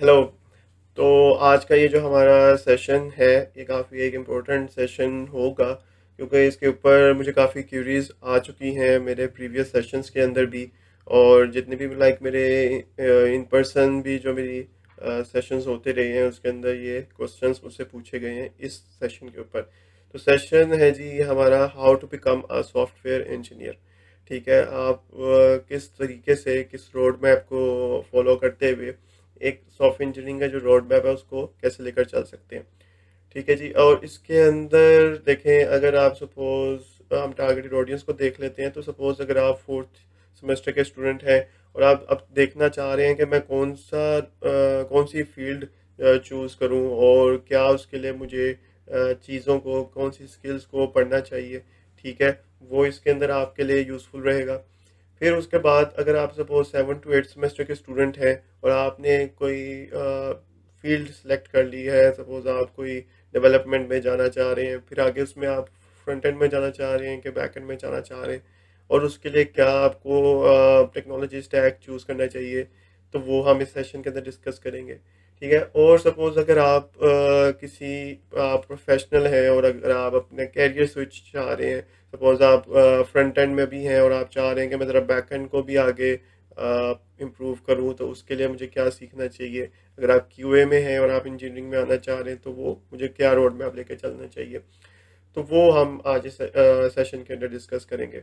Hello. तो आज का ये जो हमारा सेशन है, ये काफ़ी एक इम्पोर्टेंट सेशन होगा, क्योंकि इसके ऊपर मुझे काफ़ी क्यूरीज आ चुकी हैं मेरे प्रीवियस सेशंस के अंदर भी, और जितने भी लाइक मेरे इन पर्सन भी जो मेरी सेशंस होते रहे हैं उसके अंदर ये क्वेश्चंस मुझसे पूछे गए हैं इस सेशन के ऊपर। तो सेशन है जी हमारा, how to become a software engineer. ठीक है, आप किस तरीके से, किस रोड मैप को फॉलो करते हुए एक सॉफ्टवेयर इंजीनियरिंग का जो रोड मैप है उसको कैसे लेकर चल सकते हैं। ठीक है जी। और इसके अंदर देखें, अगर आप सपोज हम टारगेटेड ऑडियंस को देख लेते हैं, तो सपोज अगर आप फोर्थ सेमेस्टर के स्टूडेंट हैं और आप अब देखना चाह रहे हैं कि मैं कौन सी फील्ड चूज़ करूं और क्या उसके लिए मुझे चीज़ों को, कौन सी स्किल्स को पढ़ना चाहिए। ठीक है, वो इसके अंदर आपके लिए यूज़फुल रहेगा। फिर उसके बाद अगर आप सपोज 7 to 8 सेमेस्टर के स्टूडेंट हैं और आपने कोई फील्ड सेलेक्ट कर ली है, सपोज आप कोई डेवलपमेंट में जाना चाह रहे हैं, फिर आगे उसमें आप फ्रंट एंड में जाना चाह रहे हैं कि बैक एंड में जाना चाह रहे हैं, और उसके लिए क्या आपको टेक्नोलॉजी स्टैक चूज़ करना चाहिए, तो वो हम इस सेशन के अंदर डिस्कस करेंगे। ठीक है। और सपोज अगर आप किसी प्रोफेशनल हैं और अगर आप अपने कैरियर स्विच चाह रहे हैं, सपोज आप फ्रंट एंड में भी हैं और आप चाह रहे हैं कि मैं ज़रा बैक एंड को भी आगे इम्प्रूव करूं, तो उसके लिए मुझे क्या सीखना चाहिए। अगर आप क्यूए में हैं और आप इंजीनियरिंग में आना चाह रहे हैं, तो वो मुझे क्या रोड मैप लेके चलना चाहिए। तो वो हम आज इस सेशन के अंदर डिस्कस करेंगे।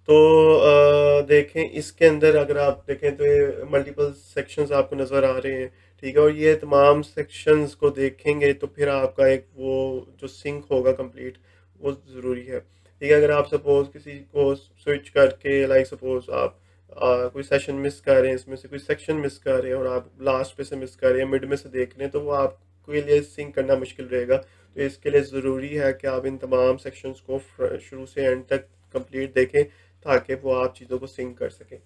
तो देखें, इसके अंदर अगर आप देखें तो ये मल्टीपल सेक्शंस आपको नज़र आ रहे हैं। ठीक है, और ये तमाम सेक्शंस को देखेंगे तो फिर आपका एक वो जो सिंक होगा कंप्लीट, वो ज़रूरी है। ठीक है, अगर आप सपोज किसी को स्विच करके, लाइक सपोज आप कोई सेशन मिस कर रहे हैं, इसमें से कोई सेक्शन मिस कर रहे हैं और आप लास्ट पे से मिस कर रहे हैं, मिड में से देख रहे हैं, तो वो आपके लिए सिंक करना मुश्किल रहेगा। तो इसके लिए ज़रूरी है कि आप इन तमाम सेक्शंस को शुरू से एंड तक कंप्लीट देखें, ताकि वो आप चीज़ों को सिंक कर सकें।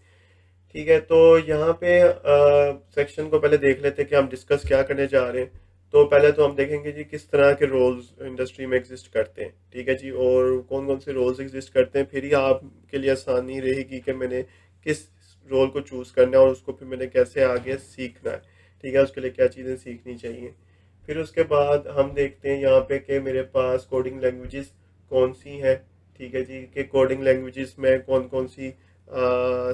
ठीक है, तो यहाँ पे सेक्शन को पहले देख लेते हैं कि हम डिस्कस क्या करने जा रहे हैं। तो पहले तो हम देखेंगे जी किस तरह के रोल्स इंडस्ट्री में एग्जिस्ट करते हैं। ठीक है जी, और कौन कौन से रोल्स एग्जिस्ट करते हैं, फिर ही आपके लिए आसानी रहेगी कि मैंने किस रोल को चूज़ करना है और उसको फिर मैंने कैसे आगे सीखना है। ठीक है, उसके लिए क्या चीज़ें सीखनी चाहिए। फिर उसके बाद हम देखते हैं यहाँ पे कि मेरे पास कोडिंग लैंग्वेजेस कौन सी हैं। ठीक है जी, कि कोडिंग लैंग्वेजेस में कौन कौन सी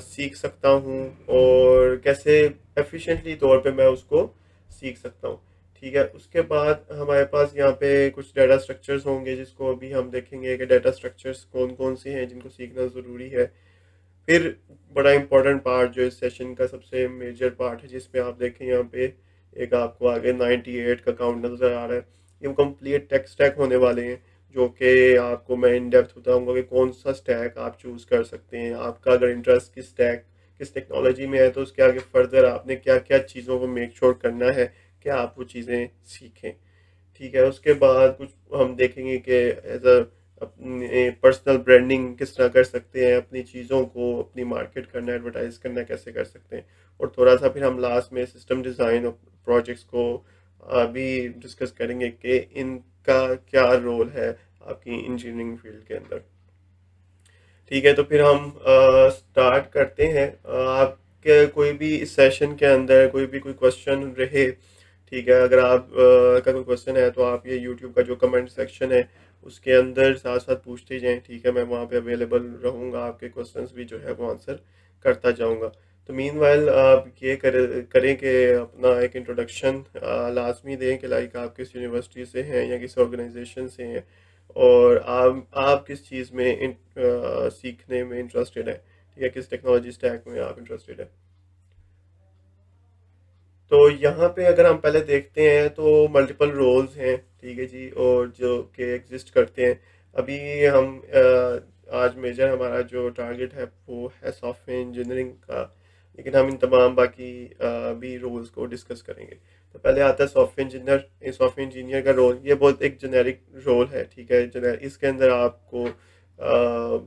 सीख सकता हूँ और कैसे एफिशिएंटली तौर पे मैं उसको सीख सकता हूँ। ठीक है, उसके बाद हमारे पास यहाँ पे कुछ डाटा स्ट्रक्चर्स होंगे जिसको अभी हम देखेंगे कि डाटा स्ट्रक्चर्स कौन कौन से हैं जिनको सीखना ज़रूरी है। फिर बड़ा इंपॉर्टेंट पार्ट जो इस सेशन का सबसे मेजर पार्ट है, जिसमें आप देखें यहाँ पे एक आपको आगे 98 का काउंट नज़र आ रहा है। ये कंप्लीट टेक स्टैक होने वाले हैं, जो कि आपको मैं इन डेप्थ बताऊंगा कि कौन सा स्टैक आप चूज़ कर सकते हैं। आपका अगर इंटरेस्ट किस स्टैक, किस टेक्नोलॉजी में है, तो उसके आगे फर्दर आपने क्या क्या चीज़ों को मेक श्योर करना है कि आप वो चीज़ें सीखें। ठीक है, उसके बाद कुछ हम देखेंगे कि एज अ अपने पर्सनल ब्रांडिंग किस तरह कर सकते हैं, अपनी चीज़ों को अपनी मार्केट करना, एडवर्टाइज करना कैसे कर सकते हैं। और थोड़ा सा फिर हम लास्ट में सिस्टम डिज़ाइन और प्रोजेक्ट्स को भी डिस्कस करेंगे कि इनका क्या रोल है आपकी इंजीनियरिंग फील्ड के अंदर। ठीक है, तो फिर हम स्टार्ट करते हैं। आपके कोई भी इस सेशन के अंदर कोई क्वेश्चन रहे, ठीक है, अगर आप का कोई क्वेश्चन है तो आप ये यूट्यूब का जो कमेंट सेक्शन है उसके अंदर साथ साथ पूछते जाएं। ठीक है, मैं वहाँ पे अवेलेबल रहूँगा, आपके क्वेश्चंस भी जो है वो आंसर करता जाऊँगा। तो मीनवाइल आप ये करें कि अपना एक इंट्रोडक्शन लाजमी दें कि लाइक आप किस यूनिवर्सिटी से हैं या किस ऑर्गेनाइजेशन से हैं, और आप किस चीज़ में सीखने में इंटरेस्टेड है। ठीक है, किस टेक्नोलॉजी स्टैक में आप इंटरेस्टेड है। तो यहाँ पे अगर हम पहले देखते हैं तो मल्टीपल रोल्स हैं। ठीक है जी, और जो कि एग्जिस्ट करते हैं। अभी हम आज मेजर हमारा जो टारगेट है वो है सॉफ्टवेयर इंजीनियरिंग का, लेकिन हम इन तमाम बाकी भी रोल्स को डिस्कस करेंगे। तो पहले आता है सॉफ्टवेयर इंजीनियर। सॉफ्टवेयर इंजीनियर का रोल ये बहुत एक जेनेरिक रोल है। ठीक है, इसके अंदर आपको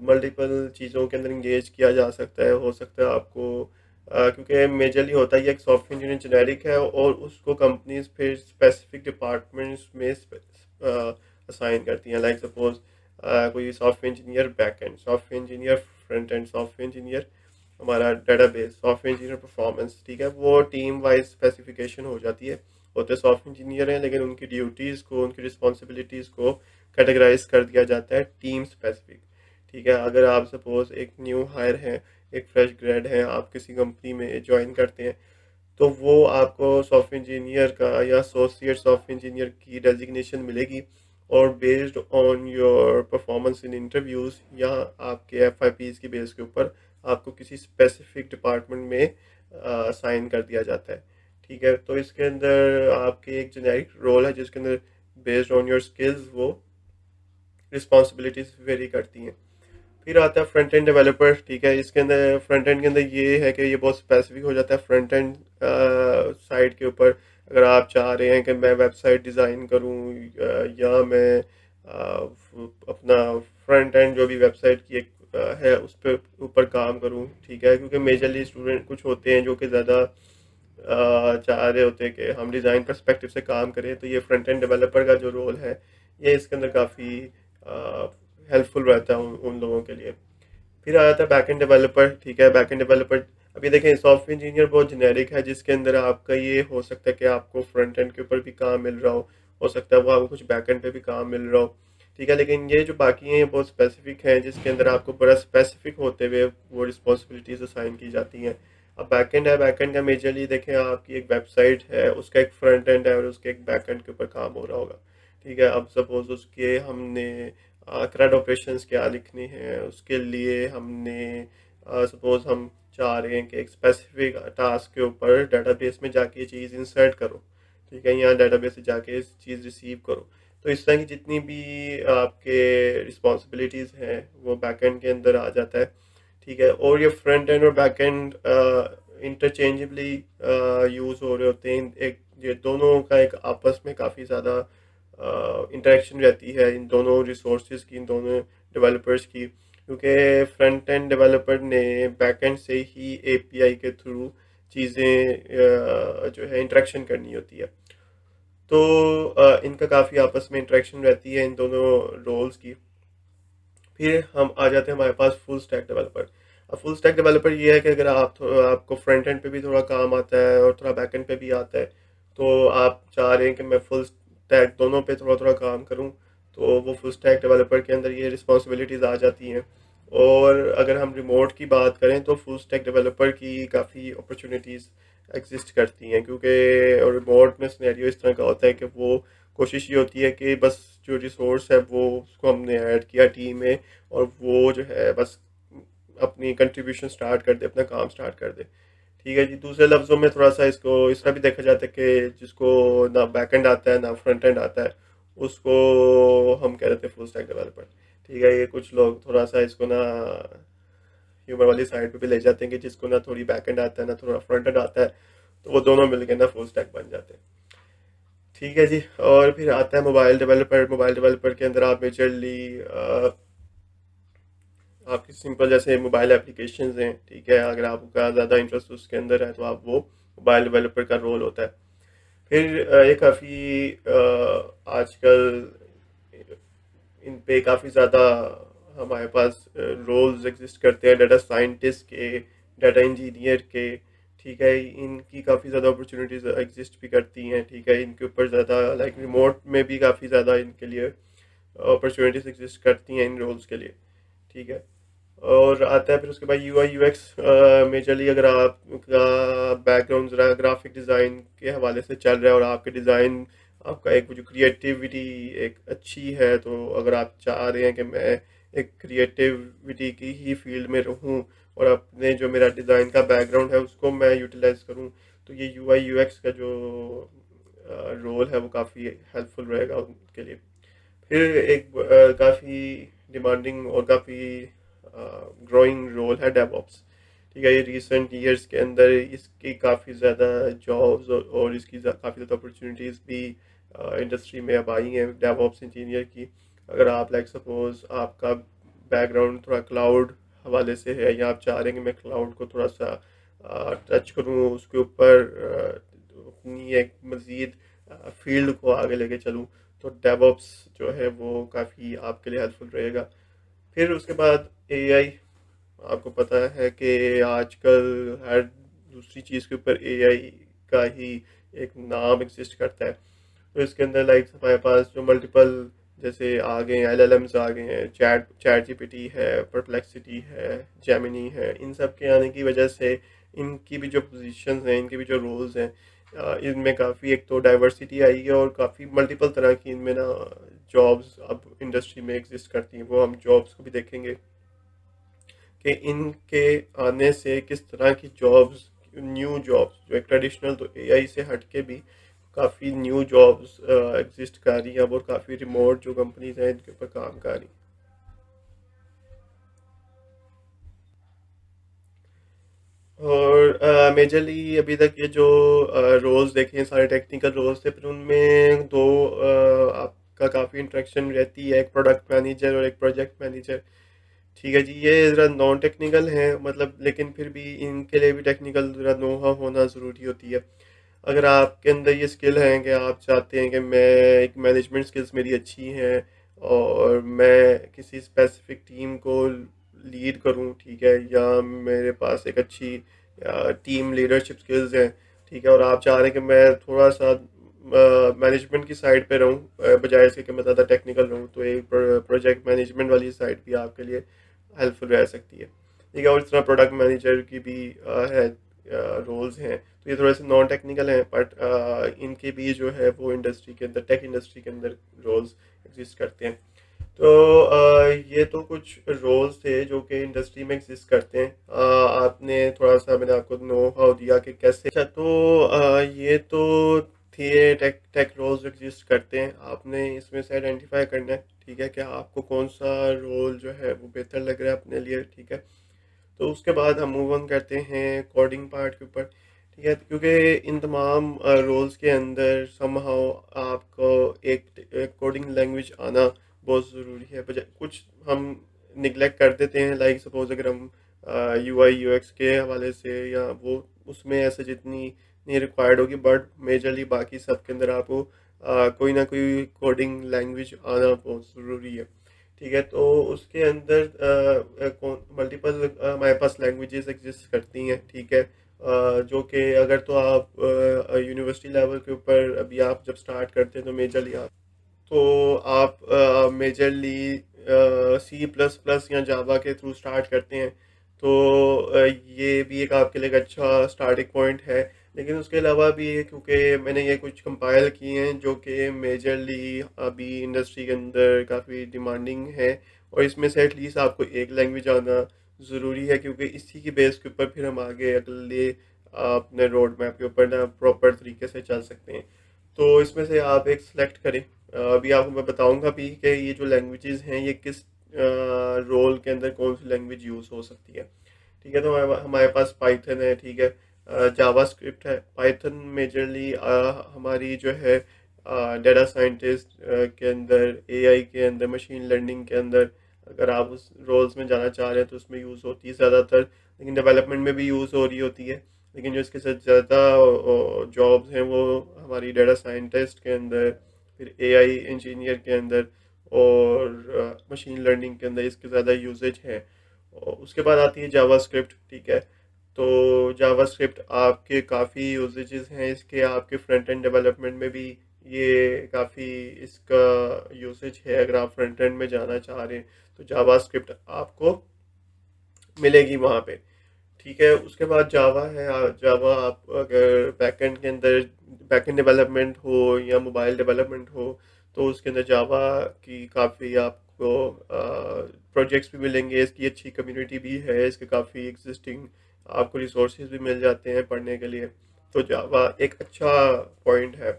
मल्टीपल चीज़ों के अंदर इंगेज किया जा सकता है। हो सकता है आपको क्योंकि मेजरली होता है ये एक सॉफ्टवेयर इंजीनियर जेनेरिक है और उसको कंपनीज फिर स्पेसिफिक डिपार्टमेंट्स में असाइन करती हैं। लाइक सपोज कोई software engineer back and, software engineer front end, software engineer हमारा डेटाबेस सॉफ्टवेयर इंजीनियर परफॉर्मेंस, ठीक है, वो टीम वाइज स्पेसिफिकेशन हो जाती है। होते सॉफ्टवेयर इंजीनियर हैं लेकिन उनकी ड्यूटीज़ को, उनकी रिस्पॉन्सिबिलिटीज़ को कैटेगराइज कर दिया जाता है टीम स्पेसिफिक। ठीक है, अगर आप सपोज एक न्यू हायर हैं, एक फ्रेश ग्रेड हैं, आप किसी कंपनी में ज्वाइन करते हैं, तो वो आपको सॉफ्टवेयर इंजीनियर का या एसोसिएट सॉफ्टवेयर इंजीनियर की डेजिग्नेशन मिलेगी। और based on your performance in interviews या आपके FIPs की बेस के ऊपर आपको किसी स्पेसिफिक डिपार्टमेंट में साइन कर दिया जाता है। ठीक है, तो इसके अंदर आपके एक जेनेरिक रोल है जिसके अंदर बेस्ड ऑन योर स्किल्स वो रिस्पॉन्सिबिलिटीज वेरी करती हैं। फिर आता है फ्रंट एंड डेवलपर। ठीक है, इसके अंदर फ्रंट एंड के अंदर ये है कि ये बहुत स्पेसिफिक हो जाता है फ्रंट एंड साइड के ऊपर। अगर आप चाह रहे हैं कि मैं वेबसाइट डिज़ाइन करूं या मैं अपना फ्रंट एंड जो भी वेबसाइट की एक है उस पर ऊपर काम करूं, ठीक है, क्योंकि मेजरली स्टूडेंट कुछ होते हैं जो कि ज़्यादा चाह रहे होते हैं कि हम डिज़ाइन पर्सपेक्टिव से काम करें, तो ये फ्रंट एंड डेवलपर का जो रोल है ये इसके अंदर काफ़ी हेल्पफुल रहता है उन लोगों के लिए। फिर आ जाता है बैक एंड डेवलपर। ठीक है, बैक एंड डेवलपर अभी देखें सॉफ्टवेयर इंजीनियर बहुत जेनेरिक है जिसके अंदर आपका ये हो सकता है कि आपको फ्रंट एंड के ऊपर भी काम मिल रहा हो सकता है वो आपको कुछ बैक एंड पे भी काम मिल रहा हो। ठीक है, लेकिन ये जो बाकी हैं ये बहुत स्पेसिफिक हैं जिसके अंदर आपको बड़ा स्पेसिफिक होते हुए वो रिस्पॉन्सिबिलिटीज असाइन की जाती हैं। अब बैक एंड है, बैक एंड का मेजरली देखें आपकी एक वेबसाइट है उसका एक फ्रंट एंड है और उसके एक बैक एंड के ऊपर काम हो रहा होगा। ठीक है, अब सपोज उसके हमने CRUD ऑपरेशंस क्या लिखने हैं, उसके लिए हमने सपोज हम चाह रहे हैं कि एक स्पेसिफिक टास्क के ऊपर डेटाबेस में जाके ये चीज़ इंसर्ट करो। ठीक है, यहाँ डेटाबेस से जाके इस चीज़ रिसीव करो। तो इस तरह की जितनी भी आपके रिस्पॉन्सिबिलिटीज़ हैं वो बैकएंड के अंदर आ जाता है। ठीक है, और ये फ्रंट एंड और बैक एंड इंटरचेंजेबली यूज़ हो रहे होते हैं। एक ये दोनों का एक आपस में काफ़ी ज़्यादा इंटरेक्शन रहती है इन दोनों रिसोर्सेज की, इन दोनों डेवलपर्स की, क्योंकि फ्रंट एंड डेवलपर ने बैक एंड से ही API के थ्रू चीज़ें जो है इंटरेक्शन करनी होती है। तो इनका काफ़ी आपस में इंटरेक्शन रहती है इन दोनों रोल्स की। फिर हम आ जाते हैं हमारे पास फुल स्टैक डेवलपर। अब फुल स्टैक डेवलपर ये है कि अगर आपको फ्रंट एंड पे भी थोड़ा काम आता है और थोड़ा बैक एंड पे भी आता है, तो आप चाह रहे हैं कि मैं फुल स्टैक दोनों पे थोड़ा थोड़ा काम करूं, तो वो फुल स्टैक डेवलपर के अंदर ये रिस्पॉन्सिबिलिटीज़ आ जाती हैं। और अगर हम रिमोट की बात करें तो फुल स्टैक डेवलपर की काफ़ी अपॉर्चुनिटीज़ एग्जिस्ट करती हैं, क्योंकि रिमोट में सिनेरियो इस तरह का होता है कि वो कोशिश ये होती है कि बस जो रिसोर्स है वो उसको हमने ऐड किया टीम में और वो जो है बस अपनी कंट्रीब्यूशन स्टार्ट कर दे, अपना काम स्टार्ट कर दे। ठीक है जी, दूसरे लफ्ज़ों में थोड़ा सा इसको इस तरह भी देखा जाता है कि जिसको ना बैक एंड आता है ना फ्रंट एंड आता है उसको हम कह देते हैं फुल स्टैक डेवलपर। ठीक है, ये कुछ लोग थोड़ा सा इसको ना ह्यूमर वाली साइड पे भी ले जाते हैं कि जिसको ना थोड़ी बैक एंड आता है ना थोड़ा फ्रंट एंड आता है, तो वो दोनों मिलकर ना फुल स्टैक बन जाते हैं। ठीक है जी, और फिर आता है मोबाइल डेवलपर। मोबाइल डेवलपर के अंदर आप मेजरली आपकी सिंपल जैसे मोबाइल एप्लीकेशंस हैं, ठीक है, अगर आपका ज़्यादा इंटरेस्ट उसके अंदर है तो आप वो मोबाइल डेवलपर का रोल होता है। फिर ये काफ़ी आजकल इन पे काफ़ी ज़्यादा हमारे पास रोल्स एग्जिस्ट करते हैं डाटा साइंटिस्ट के, डाटा इंजीनियर के। ठीक है, इनकी काफ़ी ज़्यादा अपॉर्चुनिटीज़ एग्जिस्ट भी करती हैं। ठीक है, इनके ऊपर ज़्यादा लाइक रिमोट में भी काफ़ी ज़्यादा इनके लिए अपॉर्चुनिटीज़ एग्जिस्ट करती हैं इन रोल्स के लिए। ठीक है, और आता है फिर उसके बाद UI UX। मेजरली अगर आपका बैकग्राउंड ज़रा ग्राफिक डिज़ाइन के हवाले से चल रहा है और आपके डिज़ाइन आपका एक जो क्रिएटिविटी एक अच्छी है, तो अगर आप चाह रहे हैं कि मैं एक क्रिएटिविटी की ही फील्ड में रहूं और अपने जो मेरा डिज़ाइन का बैकग्राउंड है उसको मैं यूटिलाइज करूं, तो ये UI UX का जो रोल है वो काफ़ी हेल्पफुल रहेगा उनके लिए। फिर एक काफ़ी डिमांडिंग और काफ़ी ग्रोइंग रोल है डेवऑप्स। ठीक है, ये रिसेंट ईयर्स के अंदर इसकी काफ़ी ज़्यादा जॉब्स और इसकी काफ़ी ज़्यादा अपॉर्चुनिटीज़ भी इंडस्ट्री में अब आई हैं डेवऑप्स इंजीनियर की। अगर आप लाइक सपोज आपका बैकग्राउंड थोड़ा क्लाउड हवाले से है या आप चाह रहे हैं कि मैं क्लाउड को थोड़ा सा टच करूँ, उसके ऊपर अपनी एक मज़ीद फील्ड को आगे लेके चलूँ, तो डेवऑप्स जो है वो काफ़ी आपके लिए हेल्पफुल रहेगा। फिर उसके बाद AI आपको पता है कि आजकल हर दूसरी चीज़ के ऊपर एआई का ही एक नाम एग्जिस्ट करता है। तो इसके अंदर लाइक हमारे पास जो मल्टीपल जैसे आ गए हैं, एलएलएम्स आ गए हैं, चैट चैट जीपीटी है, परप्लेक्सिटी है, जेमिनी है, इन सब के आने की वजह से इनकी भी जो पोजीशंस हैं, इनके भी जो रोल्स हैं, इनमें काफ़ी एक तो डाइवर्सिटी आई है और काफ़ी मल्टीपल तरह की इनमें ना जॉब्स अब इंडस्ट्री में एग्जिस्ट करती हैं। वो हम जॉब्स को भी देखेंगे कि इनके आने से किस तरह की जॉब्स, न्यू जॉब्स जो एक ट्रेडिशनल तो एआई से हटके भी काफ़ी न्यू जॉब्स एग्जिस्ट कर रही हैं अब, और काफ़ी रिमोट जो कंपनीज हैं इनके ऊपर काम कर रही हैं। और मेजरली अभी तक ये जो रोल्स देखे हैं सारे टेक्निकल रोल्स थे, फिर उनमें दो आपका काफ़ी इंटरेक्शन रहती है, एक प्रोडक्ट मैनेजर और एक प्रोजेक्ट मैनेजर। ठीक है जी, ये ज़रा नॉन टेक्निकल है मतलब, लेकिन फिर भी इनके लिए भी टेक्निकल ज़रा नोहा होना ज़रूरी होती है। अगर आपके अंदर ये स्किल है कि आप चाहते हैं कि मैं एक मैनेजमेंट स्किल्स मेरी अच्छी हैं और मैं किसी स्पेसिफिक टीम को लीड करूं, ठीक है, या मेरे पास एक अच्छी टीम लीडरशिप स्किल्स हैं, ठीक है, और आप चाह रहे हैं कि मैं थोड़ा सा मैनेजमेंट की साइड पे रहूं बजाय इसके कि मैं ज़्यादा टेक्निकल रहूं, तो एक प्रोजेक्ट मैनेजमेंट वाली साइड भी आपके लिए हेल्पफुल रह सकती है। ठीक है, और इस तरह प्रोडक्ट मैनेजर की भी है रोल्स हैं। तो ये थोड़े से नॉन टेक्निकल हैं, बट इनके भी जो है वो इंडस्ट्री के अंदर, टेक इंडस्ट्री के अंदर रोल्स एग्जिस्ट करते हैं। तो ये तो कुछ रोल्स थे जो कि इंडस्ट्री में एग्जिस्ट करते हैं। आपने थोड़ा सा, मैंने आपको नो हाउ दिया कि कैसे। अच्छा, तो ये तो थे टेक टेक रोल्स एग्जिस्ट करते हैं, आपने इसमें से आइडेंटिफाई करना है, ठीक है, कि आपको कौन सा रोल जो है वो बेहतर लग रहा है अपने लिए, ठीक है। तो उसके बाद हम मूव ऑन करते हैं कोडिंग पार्ट के ऊपर, ठीक है, क्योंकि इन तमाम रोल्स के अंदर समहाउ आपको एक कोडिंग लैंग्वेज आना बहुत ज़रूरी है। बजाय कुछ हम निगलेक्ट कर देते हैं, लाइक सपोज अगर हम यूआई यूएक्स के हवाले से या वो, उसमें ऐसे जितनी नहीं रिक्वायर्ड होगी, बट मेजरली बाकी सब के अंदर आपको कोई ना कोई कोडिंग लैंग्वेज आना बहुत ज़रूरी है। ठीक है, तो उसके अंदर मल्टीपल हमारे पास लैंग्वेजेस एग्जिस्ट करती हैं, ठीक है, जो कि अगर तो आप यूनिवर्सिटी लेवल के ऊपर अभी आप जब स्टार्ट करते हैं तो मेजरली आप मेजरली सी प्लस प्लस या जावा के थ्रू स्टार्ट करते हैं। तो ये भी एक आपके लिए एक अच्छा स्टार्टिंग पॉइंट है। लेकिन उसके अलावा भी है, क्योंकि मैंने ये कुछ कंपाइल किए हैं जो कि मेजरली अभी इंडस्ट्री के अंदर काफ़ी डिमांडिंग है, और इसमें से एटलीस्ट आपको एक लैंग्वेज आना ज़रूरी है, क्योंकि इसी की बेस के ऊपर फिर हम आगे अगले अपने रोड मैप के ऊपर ना प्रॉपर तरीके से चल सकते हैं। तो इसमें से आप एक सेलेक्ट करें। अभी आपको मैं बताऊंगा भी कि ये जो लैंग्वेजेस हैं ये किस रोल के अंदर कौन सी लैंग्वेज यूज़ हो सकती है। ठीक है, तो हमारे पास पाइथन है, ठीक है, जावा स्क्रिप्ट है। पाइथन मेजरली हमारी जो है डेटा साइंटिस्ट के अंदर, एआई के अंदर, मशीन लर्निंग के अंदर, अगर आप उस रोल्स में जाना चाह रहे हैं तो उसमें यूज़ होती है ज़्यादातर, लेकिन डेवलपमेंट में भी यूज़ हो रही होती है। लेकिन जो इसके साथ ज़्यादा जॉब्स हैं वो हमारी डेटा साइंटिस्ट के अंदर, फिर एआई इंजीनियर के अंदर, और मशीन लर्निंग के अंदर इसके ज़्यादा यूजेज है। और उसके बाद आती है जावा स्क्रिप्ट, ठीक है। तो जावा स्क्रिप्ट आपके काफ़ी यूजेजेस हैं इसके, आपके फ्रंट एंड डेवलपमेंट में भी ये काफ़ी इसका यूसेज है। अगर आप फ्रंट एंड में जाना चाह रहे हैं तो जावा स्क्रिप्ट आपको मिलेगी वहाँ पे, ठीक है। उसके बाद जावा है, जावा आप अगर बैकएंड के अंदर बैकएंड डेवलपमेंट हो या मोबाइल डेवलपमेंट हो तो उसके अंदर जावा की काफ़ी आपको प्रोजेक्ट्स भी मिलेंगे, इसकी अच्छी कम्युनिटी भी है, इसके काफ़ी एग्जिस्टिंग आपको रिसोर्सेज भी मिल जाते हैं पढ़ने के लिए। तो जावा एक अच्छा पॉइंट है।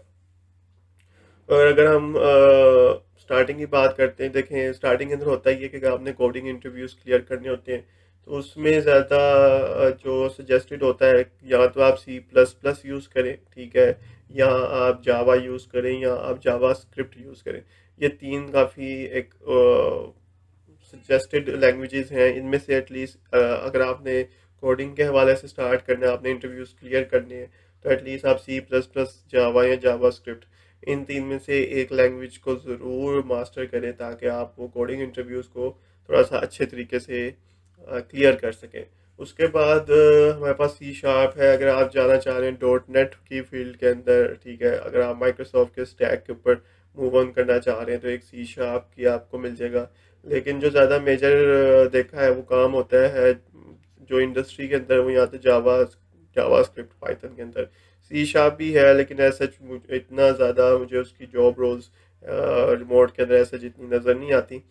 और अगर हम स्टार्टिंग की बात करते हैं, देखें स्टार्टिंग के अंदर होता ही है कि आपने कोडिंग इंटरव्यूज क्लियर करने होते हैं, तो उसमें ज़्यादा जो सजेस्टेड होता है, या तो आप सी प्लस प्लस यूज़ करें, ठीक है, या आप जावा यूज़ करें, या आप जावा स्क्रिप्ट यूज़ करें। ये तीन काफ़ी एक सजेस्टेड लैंग्वेजेस हैं। इनमें से एटलीस्ट अगर आपने कोडिंग के हवाले से स्टार्ट करना है, आपने इंटरव्यूज क्लियर करने हैं, तो एटलीस्ट आप सी प्लस प्लस, जावा या जावा स्क्रिप्ट, इन तीन में से एक लैंग्वेज को ज़रूर मास्टर करें, ताकि आप वो कोडिंग इंटरव्यूज़ को थोड़ा सा अच्छे तरीके से क्लियर कर सकें। उसके बाद हमारे पास सी शार्प है, अगर आप जाना चाह रहे हैं डॉट नेट की फील्ड के अंदर, ठीक है, अगर आप माइक्रोसॉफ्ट के स्टैक के ऊपर मूव ऑन करना चाह रहे हैं तो एक सी शार्प की आपको मिल जाएगा। लेकिन जो ज़्यादा मेजर देखा है वो काम होता है जो इंडस्ट्री के अंदर, वो यहाँ तो जावा स्क्रिप्ट पाइथन के अंदर। सी शार्प भी है लेकिन ऐसा इतना ज़्यादा मुझे उसकी जॉब रोल्स रिमोट के अंदर ऐसे जितनी नज़र नहीं आती।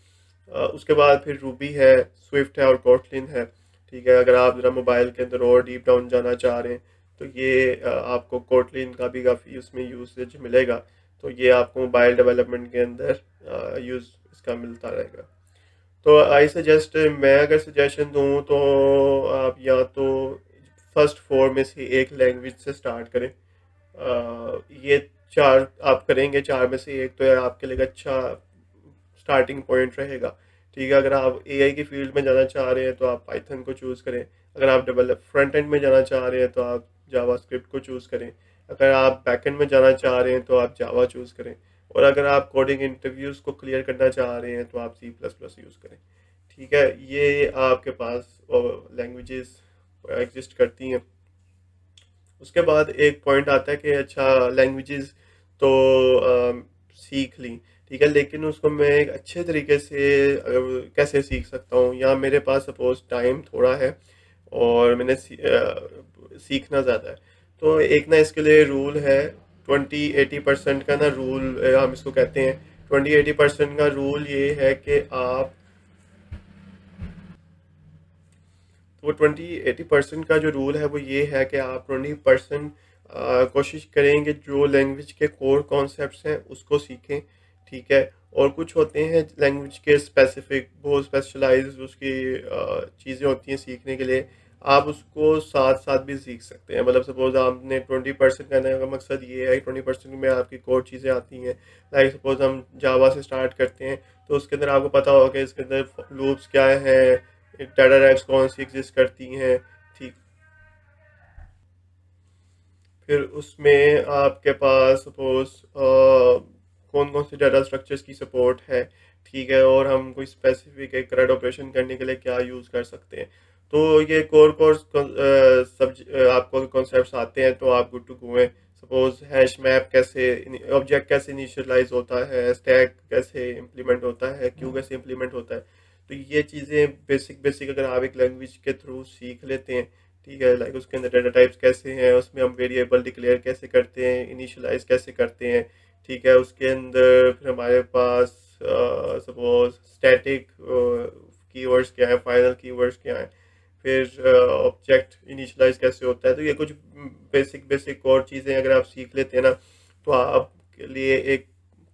उसके बाद फिर रूबी है, स्विफ्ट है और कोटलिन है। ठीक है, अगर आप ज़रा मोबाइल के अंदर और डीप डाउन जाना चाह रहे हैं तो ये आपको कोटलिन का भी काफ़ी उसमें यूसेज मिलेगा। तो ये आपको मोबाइल डेवलपमेंट के अंदर यूज़ इसका मिलता रहेगा। तो आई सजेस्ट, मैं अगर सजेशन दूँ तो आप या तो फर्स्ट फोर में से एक लैंग्वेज से स्टार्ट करें। ये चार आप करेंगे, चार में से एक तो आपके लिए अच्छा स्टार्टिंग पॉइंट रहेगा। ठीक है, अगर आप एआई की फील्ड में जाना चाह रहे हैं तो आप पाइथन को चूज़ करें। अगर आप डेवलप फ्रंट एंड में जाना चाह रहे हैं तो आप जावा स्क्रिप्ट को चूज़ करें। अगर आप बैक एंड में जाना चाह रहे हैं तो आप जावा चूज़ करें। और अगर आप कोडिंग इंटरव्यूज़ को क्लियर करना चाह रहे हैं तो आप सी प्लस प्लस यूज़ करें। ठीक है, ये आपके पास लैंग्वेजेस एग्जिस्ट करती हैं। उसके बाद एक पॉइंट आता है कि अच्छा लैंग्वेजेस तो सीख ली, ठीक है, लेकिन उसको मैं एक अच्छे तरीके से कैसे सीख सकता हूँ, या मेरे पास सपोज टाइम थोड़ा है और सीखना ज़्यादा है। तो एक ना इसके लिए रूल है, 20-80% का ना रूल हम इसको कहते हैं। 20-80% का रूल ये है कि आप, तो वो 20-80% का जो रूल है वो ये है कि आप 20% कोशिश करेंगे जो लैंग्वेज के कोर कॉन्सेप्ट्स हैं उसको सीखें। ठीक है, और कुछ होते हैं लैंग्वेज के स्पेसिफिक, बहुत स्पेशलाइज उसकी चीज़ें होती हैं सीखने के लिए। आप उसको साथ साथ भी सीख सकते हैं। मतलब सपोज आपने 20% करने का मकसद ये है, 20% में आपकी कोर चीज़ें आती हैं। लाइक सपोज हम जावा से स्टार्ट करते हैं तो उसके अंदर आपको पता होगा कि इसके अंदर लूप्स क्या हैं, डाटा टाइप्स कौन सी एग्जिस्ट करती हैं। ठीक, फिर उसमें आपके पास सपोज कौन कौन से डाटा स्ट्रक्चर्स की सपोर्ट है। ठीक है, और हम कोई स्पेसिफिक एक CRUD ऑपरेशन करने के लिए क्या यूज़ कर सकते हैं। तो ये कोर कोर सब आपको कॉन्सेप्ट्स आते हैं तो आप गुड टू गो हैं। सपोज हैश मैप कैसे, ऑब्जेक्ट कैसे इनिशियलाइज होता है, स्टैक कैसे इम्प्लीमेंट होता है, क्यू कैसे इम्प्लीमेंट होता है। तो ये चीज़ें बेसिक बेसिक अगर आप एक लैंग्वेज के थ्रू सीख लेते हैं, ठीक है, लाइक उसके अंदर डाटा टाइप्स कैसे हैं, उसमें हम वेरिएबल डिक्लेयर कैसे करते हैं, इनिशियलाइज कैसे करते हैं। ठीक है, उसके अंदर फिर हमारे पास सपोज स्टैटिक कीवर्ड्स क्या है, फाइनल कीवर्ड्स क्या है, फिर ऑब्जेक्ट इनिशियलाइज कैसे होता है। तो ये कुछ बेसिक बेसिक और चीज़ें अगर आप सीख लेते हैं ना तो आपके लिए एक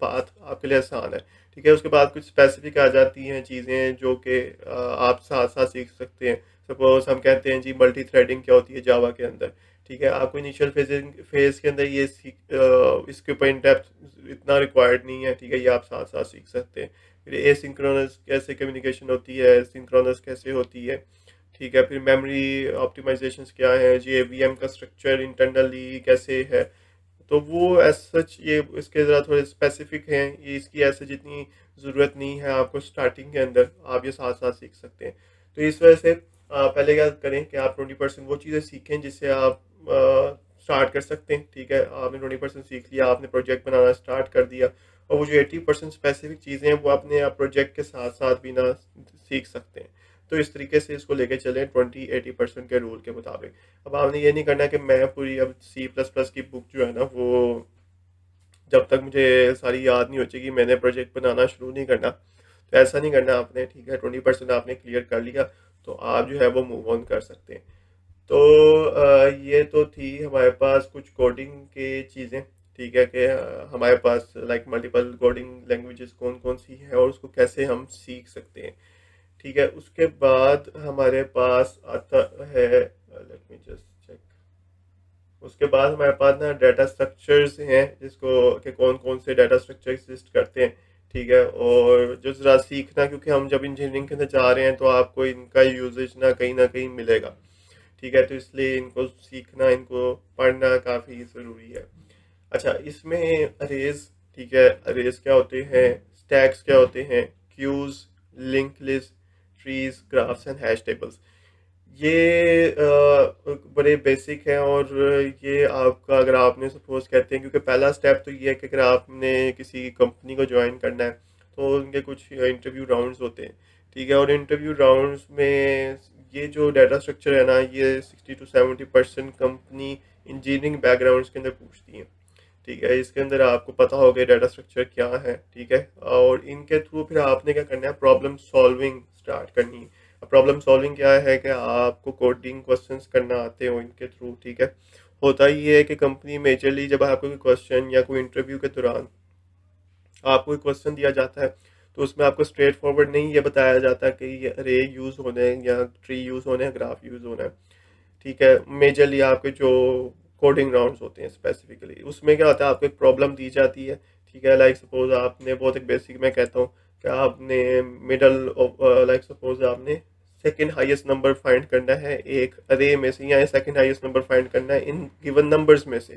पाथ आपके लिए आसान है। ठीक है, उसके बाद कुछ स्पेसिफिक आ जाती हैं चीज़ें जो कि आप साथ साथ सीख सकते हैं। सपोज हम कहते हैं जी मल्टी थ्रेडिंग क्या होती है जावा के अंदर। ठीक है, आपको इनिशियल फेज के अंदर ये इसके ऊपर इन डेप्थ इतना रिक्वायर्ड नहीं है। ठीक है, ये आप साथ साथ सीख सकते हैं। फिर एसिंक्रोनस कैसे कम्युनिकेशन होती है, सिंक्रोनस कैसे होती है। ठीक है, फिर मेमोरी ऑप्टिमाइजेशंस क्या है जी, वीएम का स्ट्रक्चर इंटरनली कैसे है। तो वो एज सच ये इसके ज़रा थोड़े स्पेसिफिक हैं, ये इसकी ऐसे जितनी ज़रूरत नहीं है आपको स्टार्टिंग के अंदर, आप ये साथ साथ सीख सकते हैं। तो इस वजह से पहले क्या करें कि आप 20% वो चीज़ें सीखें जिससे आप स्टार्ट कर सकते हैं। ठीक है, आपने 20% सीख लिया, आपने प्रोजेक्ट बनाना स्टार्ट कर दिया, और वो जो 80% स्पेसिफिक चीज़ें हैं वो अपने आप प्रोजेक्ट के साथ साथ भी ना सीख सकते हैं। तो इस तरीके से इसको लेके चलें 20-80% के रूल के मुताबिक। अब आपने ये नहीं करना कि मैं पूरी अब सी प्लस प्लस की बुक जो है ना वो जब तक मुझे सारी याद नहीं हो जाएगी मैंने प्रोजेक्ट बनाना शुरू नहीं करना। तो ऐसा नहीं करना आपने। ठीक है, 20% आपने क्लियर कर लिया तो आप जो है वो मूव ऑन कर सकते हैं। तो ये तो थी हमारे पास कुछ कोडिंग के चीज़ें। ठीक है, कि हमारे पास लाइक मल्टीपल कोडिंग लैंग्वेजेस कौन कौन सी हैं और उसको कैसे हम सीख सकते हैं। ठीक है, उसके बाद हमारे पास आता है, लेट मी जस्ट चेक, उसके बाद हमारे पास ना डाटा स्ट्रक्चर्स हैं जिसको कि कौन कौन से डाटा स्ट्रक्चर एग्जिस्ट करते हैं। ठीक है, और जो ज़रा सीखना, क्योंकि हम जब इंजीनियरिंग के अंदर जा रहे हैं तो आपको इनका यूजेज ना कहीं मिलेगा। ठीक है, तो इसलिए इनको सीखना, इनको पढ़ना काफ़ी ज़रूरी है। अच्छा, इसमें अरेज, ठीक है, अरेज क्या होते हैं, स्टैक्स क्या होते हैं, queues, link list, trees, graphs and hash tables. ये बड़े बेसिक हैं, और ये आपका, अगर आपने सपोज कहते हैं, क्योंकि पहला स्टेप तो ये है कि अगर आपने किसी कंपनी को ज्वाइन करना है तो उनके कुछ इंटरव्यू राउंड्स होते हैं। ठीक है, और इंटरव्यू राउंड्स में ये जो डाटा स्ट्रक्चर है ना, ये 60 to 70% कंपनी इंजीनियरिंग बैकग्राउंड्स के अंदर पूछती है। ठीक है, इसके अंदर आपको पता होगा डाटा स्ट्रक्चर क्या है। ठीक है, और इनके थ्रू फिर आपने क्या करना है, प्रॉब्लम सॉल्विंग स्टार्ट करनी है। प्रॉब्लम सॉल्विंग क्या है कि आपको कोडिंग क्वेश्चंस करना आते हो इनके थ्रू। ठीक है, होता ये है कि कंपनी मेजरली जब आपको कोई क्वेश्चन या कोई इंटरव्यू के दौरान आपको कोई क्वेश्चन दिया जाता है, तो उसमें आपको स्ट्रेट फॉरवर्ड नहीं ये बताया जाता कि ये रे यूज़ होने हैं या ट्री यूज़ होने हैं, ग्राफ यूज़ होना है। ठीक है, मेजरली आपके जो कोडिंग राउंड्स होते हैं स्पेसिफिकली, उसमें क्या होता है, आपको एक प्रॉब्लम दी जाती है। ठीक है, लाइक सपोज आपने, बहुत एक बेसिक मैं कहता हूँ कि आपने मिडल, लाइक सपोज आपने सेकंड हाईएस्ट नंबर फाइंड करना है एक अरे में से, या सेकंड हाईएस्ट नंबर फाइंड करना है इन गिवन नंबर्स में से,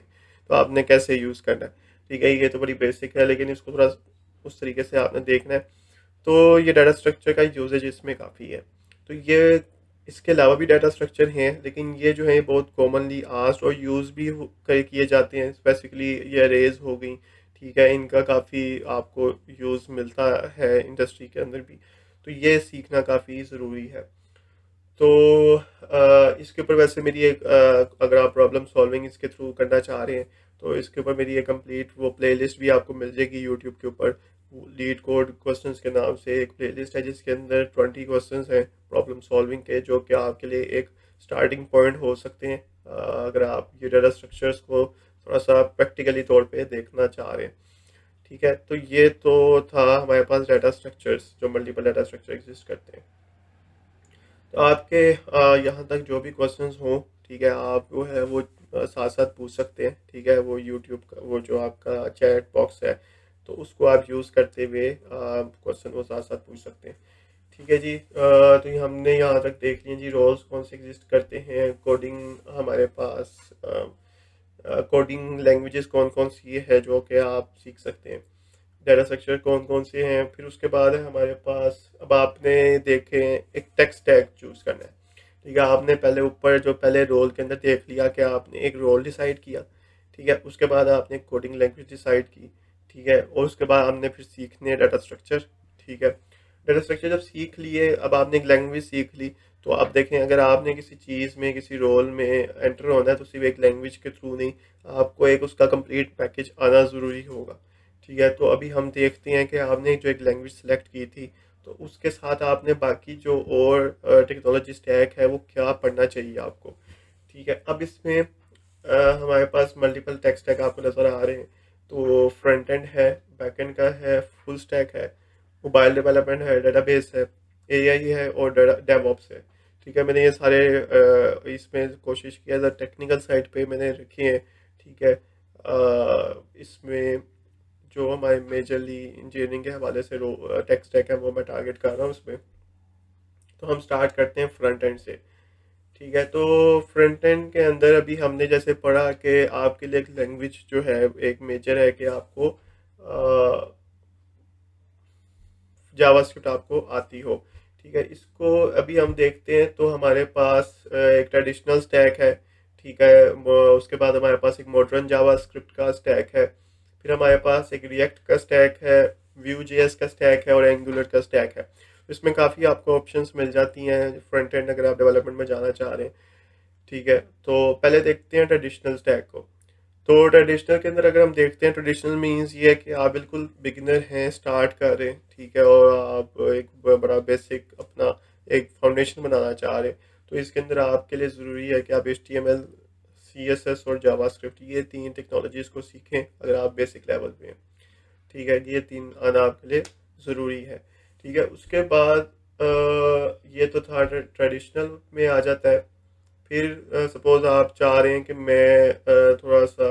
तो आपने कैसे यूज़ करना है। ठीक है, ये तो बड़ी बेसिक है, लेकिन इसको थोड़ा उस तरीके से आपने देखना है। तो ये डाटा स्ट्रक्चर का यूजेज इसमें काफ़ी है। तो ये, इसके अलावा भी डाटा स्ट्रक्चर हैं, लेकिन ये जो है ये बहुत कॉमनली आस्क्ड और यूज़ भी किए जाते हैं। स्पेसिफिकली ये अरेज हो गई। ठीक है, इनका काफ़ी आपको यूज़ मिलता है इंडस्ट्री के अंदर भी। तो ये सीखना काफ़ी ज़रूरी है। तो इसके ऊपर वैसे मेरी एक, अगर आप प्रॉब्लम सॉल्विंग इसके थ्रू करना चाह रहे हैं, तो इसके ऊपर मेरी एक कंप्लीट वो प्लेलिस्ट भी आपको मिल जाएगी यूट्यूब के ऊपर। लीड कोड क्वेश्चंस के नाम से एक प्लेलिस्ट है, जिसके अंदर 20 क्वेश्चंस हैं प्रॉब्लम सॉल्विंग के, जो कि आपके लिए एक स्टार्टिंग पॉइंट हो सकते हैं अगर आप ये डाटा स्ट्रक्चर्स को थोड़ा सा प्रैक्टिकली तौर पे देखना चाह रहे हैं। ठीक है, तो ये तो था हमारे पास डाटा स्ट्रक्चर्स, जो मल्टीपल डाटा स्ट्रक्चर एग्जिस्ट करते हैं। तो आपके यहाँ तक जो भी क्वेश्चंस हों, ठीक है, आप वो है वो साथ साथ पूछ सकते हैं। ठीक है, वो यूट्यूब का वो जो आपका चैट बॉक्स है, तो उसको आप यूज़ करते हुए क्वेश्चन वो साथ साथ पूछ सकते हैं। ठीक है जी, तो ये हमने यहाँ तक देख लिए जी रोल्स कौन से एग्जिस्ट करते हैं, कोडिंग हमारे पास, कोडिंग लैंग्वेजेस कौन कौन सी है जो कि आप सीख सकते हैं, डाटा स्ट्रक्चर कौन कौन से हैं। फिर उसके बाद है हमारे पास, अब आपने देखें एक टेक्स्ट टैग चूज़ करना है। ठीक है, आपने पहले ऊपर जो पहले रोल के अंदर देख लिया कि आपने एक रोल डिसाइड किया। ठीक है, उसके बाद आपने कोडिंग लैंग्वेज डिसाइड की। ठीक है, और उसके बाद आपने फिर सीखने डाटा स्ट्रक्चर। ठीक है, डाटा स्ट्रक्चर जब सीख लिए, अब आपने एक लैंग्वेज सीख ली, तो आप देखें अगर आपने किसी चीज़ में, किसी रोल में एंटर होना है, तो सिर्फ एक लैंग्वेज के थ्रू नहीं, आपको एक उसका कंप्लीट पैकेज आना ज़रूरी होगा। ठीक है, तो अभी हम देखते हैं कि आपने जो एक लैंग्वेज सेलेक्ट की थी, तो उसके साथ आपने बाकी जो और टेक्नोलॉजी स्टैक है वो क्या पढ़ना चाहिए आपको। ठीक है, अब इसमें हमारे पास मल्टीपल टेक स्टैक आपको नज़र आ रहे हैं। तो फ्रंट एंड है, बैक एंड का है, फुल स्टैक है, मोबाइल डेवलपमेंट है, डेटाबेस है, एआई है, और डेवऑप्स है। ठीक है, मैंने ये सारे इसमें कोशिश किया था टेक्निकल साइड पे मैंने रखे हैं। ठीक है, इसमें जो हमारे मेजरली इंजीनियरिंग के हवाले से टेक स्टैक है वो मैं टारगेट कर रहा हूँ उसमें। तो हम स्टार्ट करते हैं फ्रंट एंड से। ठीक है, तो फ्रंट एंड के अंदर अभी हमने जैसे पढ़ा कि आपके लिए एक लैंग्वेज जो है एक मेजर है कि आपको जावास्क्रिप्ट आपको आती हो। ठीक है, इसको अभी हम देखते हैं, तो हमारे पास एक ट्रेडिशनल स्टैक है। ठीक है, उसके बाद हमारे पास एक मॉडर्न जावास्क्रिप्ट का स्टैक है। फिर हमारे पास एक रिएक्ट का स्टैक है, व्यू जेएस का स्टैक है, और एंगुलर का स्टैक है। इसमें काफ़ी आपको ऑप्शंस मिल जाती हैं फ्रंट एंड अगर आप डेवलपमेंट में जाना चाह रहे हैं। ठीक है, तो पहले देखते हैं ट्रेडिशनल स्टैक को। तो ट्रेडिशनल के अंदर अगर हम देखते हैं, ट्रेडिशनल मीन्स ये है कि आप बिल्कुल बिगिनर हैं, स्टार्ट कर रहे हैं। ठीक है, और आप एक बड़ा बेसिक अपना एक फाउंडेशन बनाना चाह रहे हैं। तो इसके अंदर आपके लिए ज़रूरी है कि आप HTML, CSS और जावास्क्रिप्ट, ये तीन टेक्नोलॉजीज को सीखें अगर आप बेसिक लेवल पे हैं। ठीक है, ये तीन आना आपके लिए ज़रूरी है। ठीक है, उसके बाद ये तो था ट्रेडिशनल में आ जाता है। फिर सपोज आप चाह रहे हैं कि मैं थोड़ा सा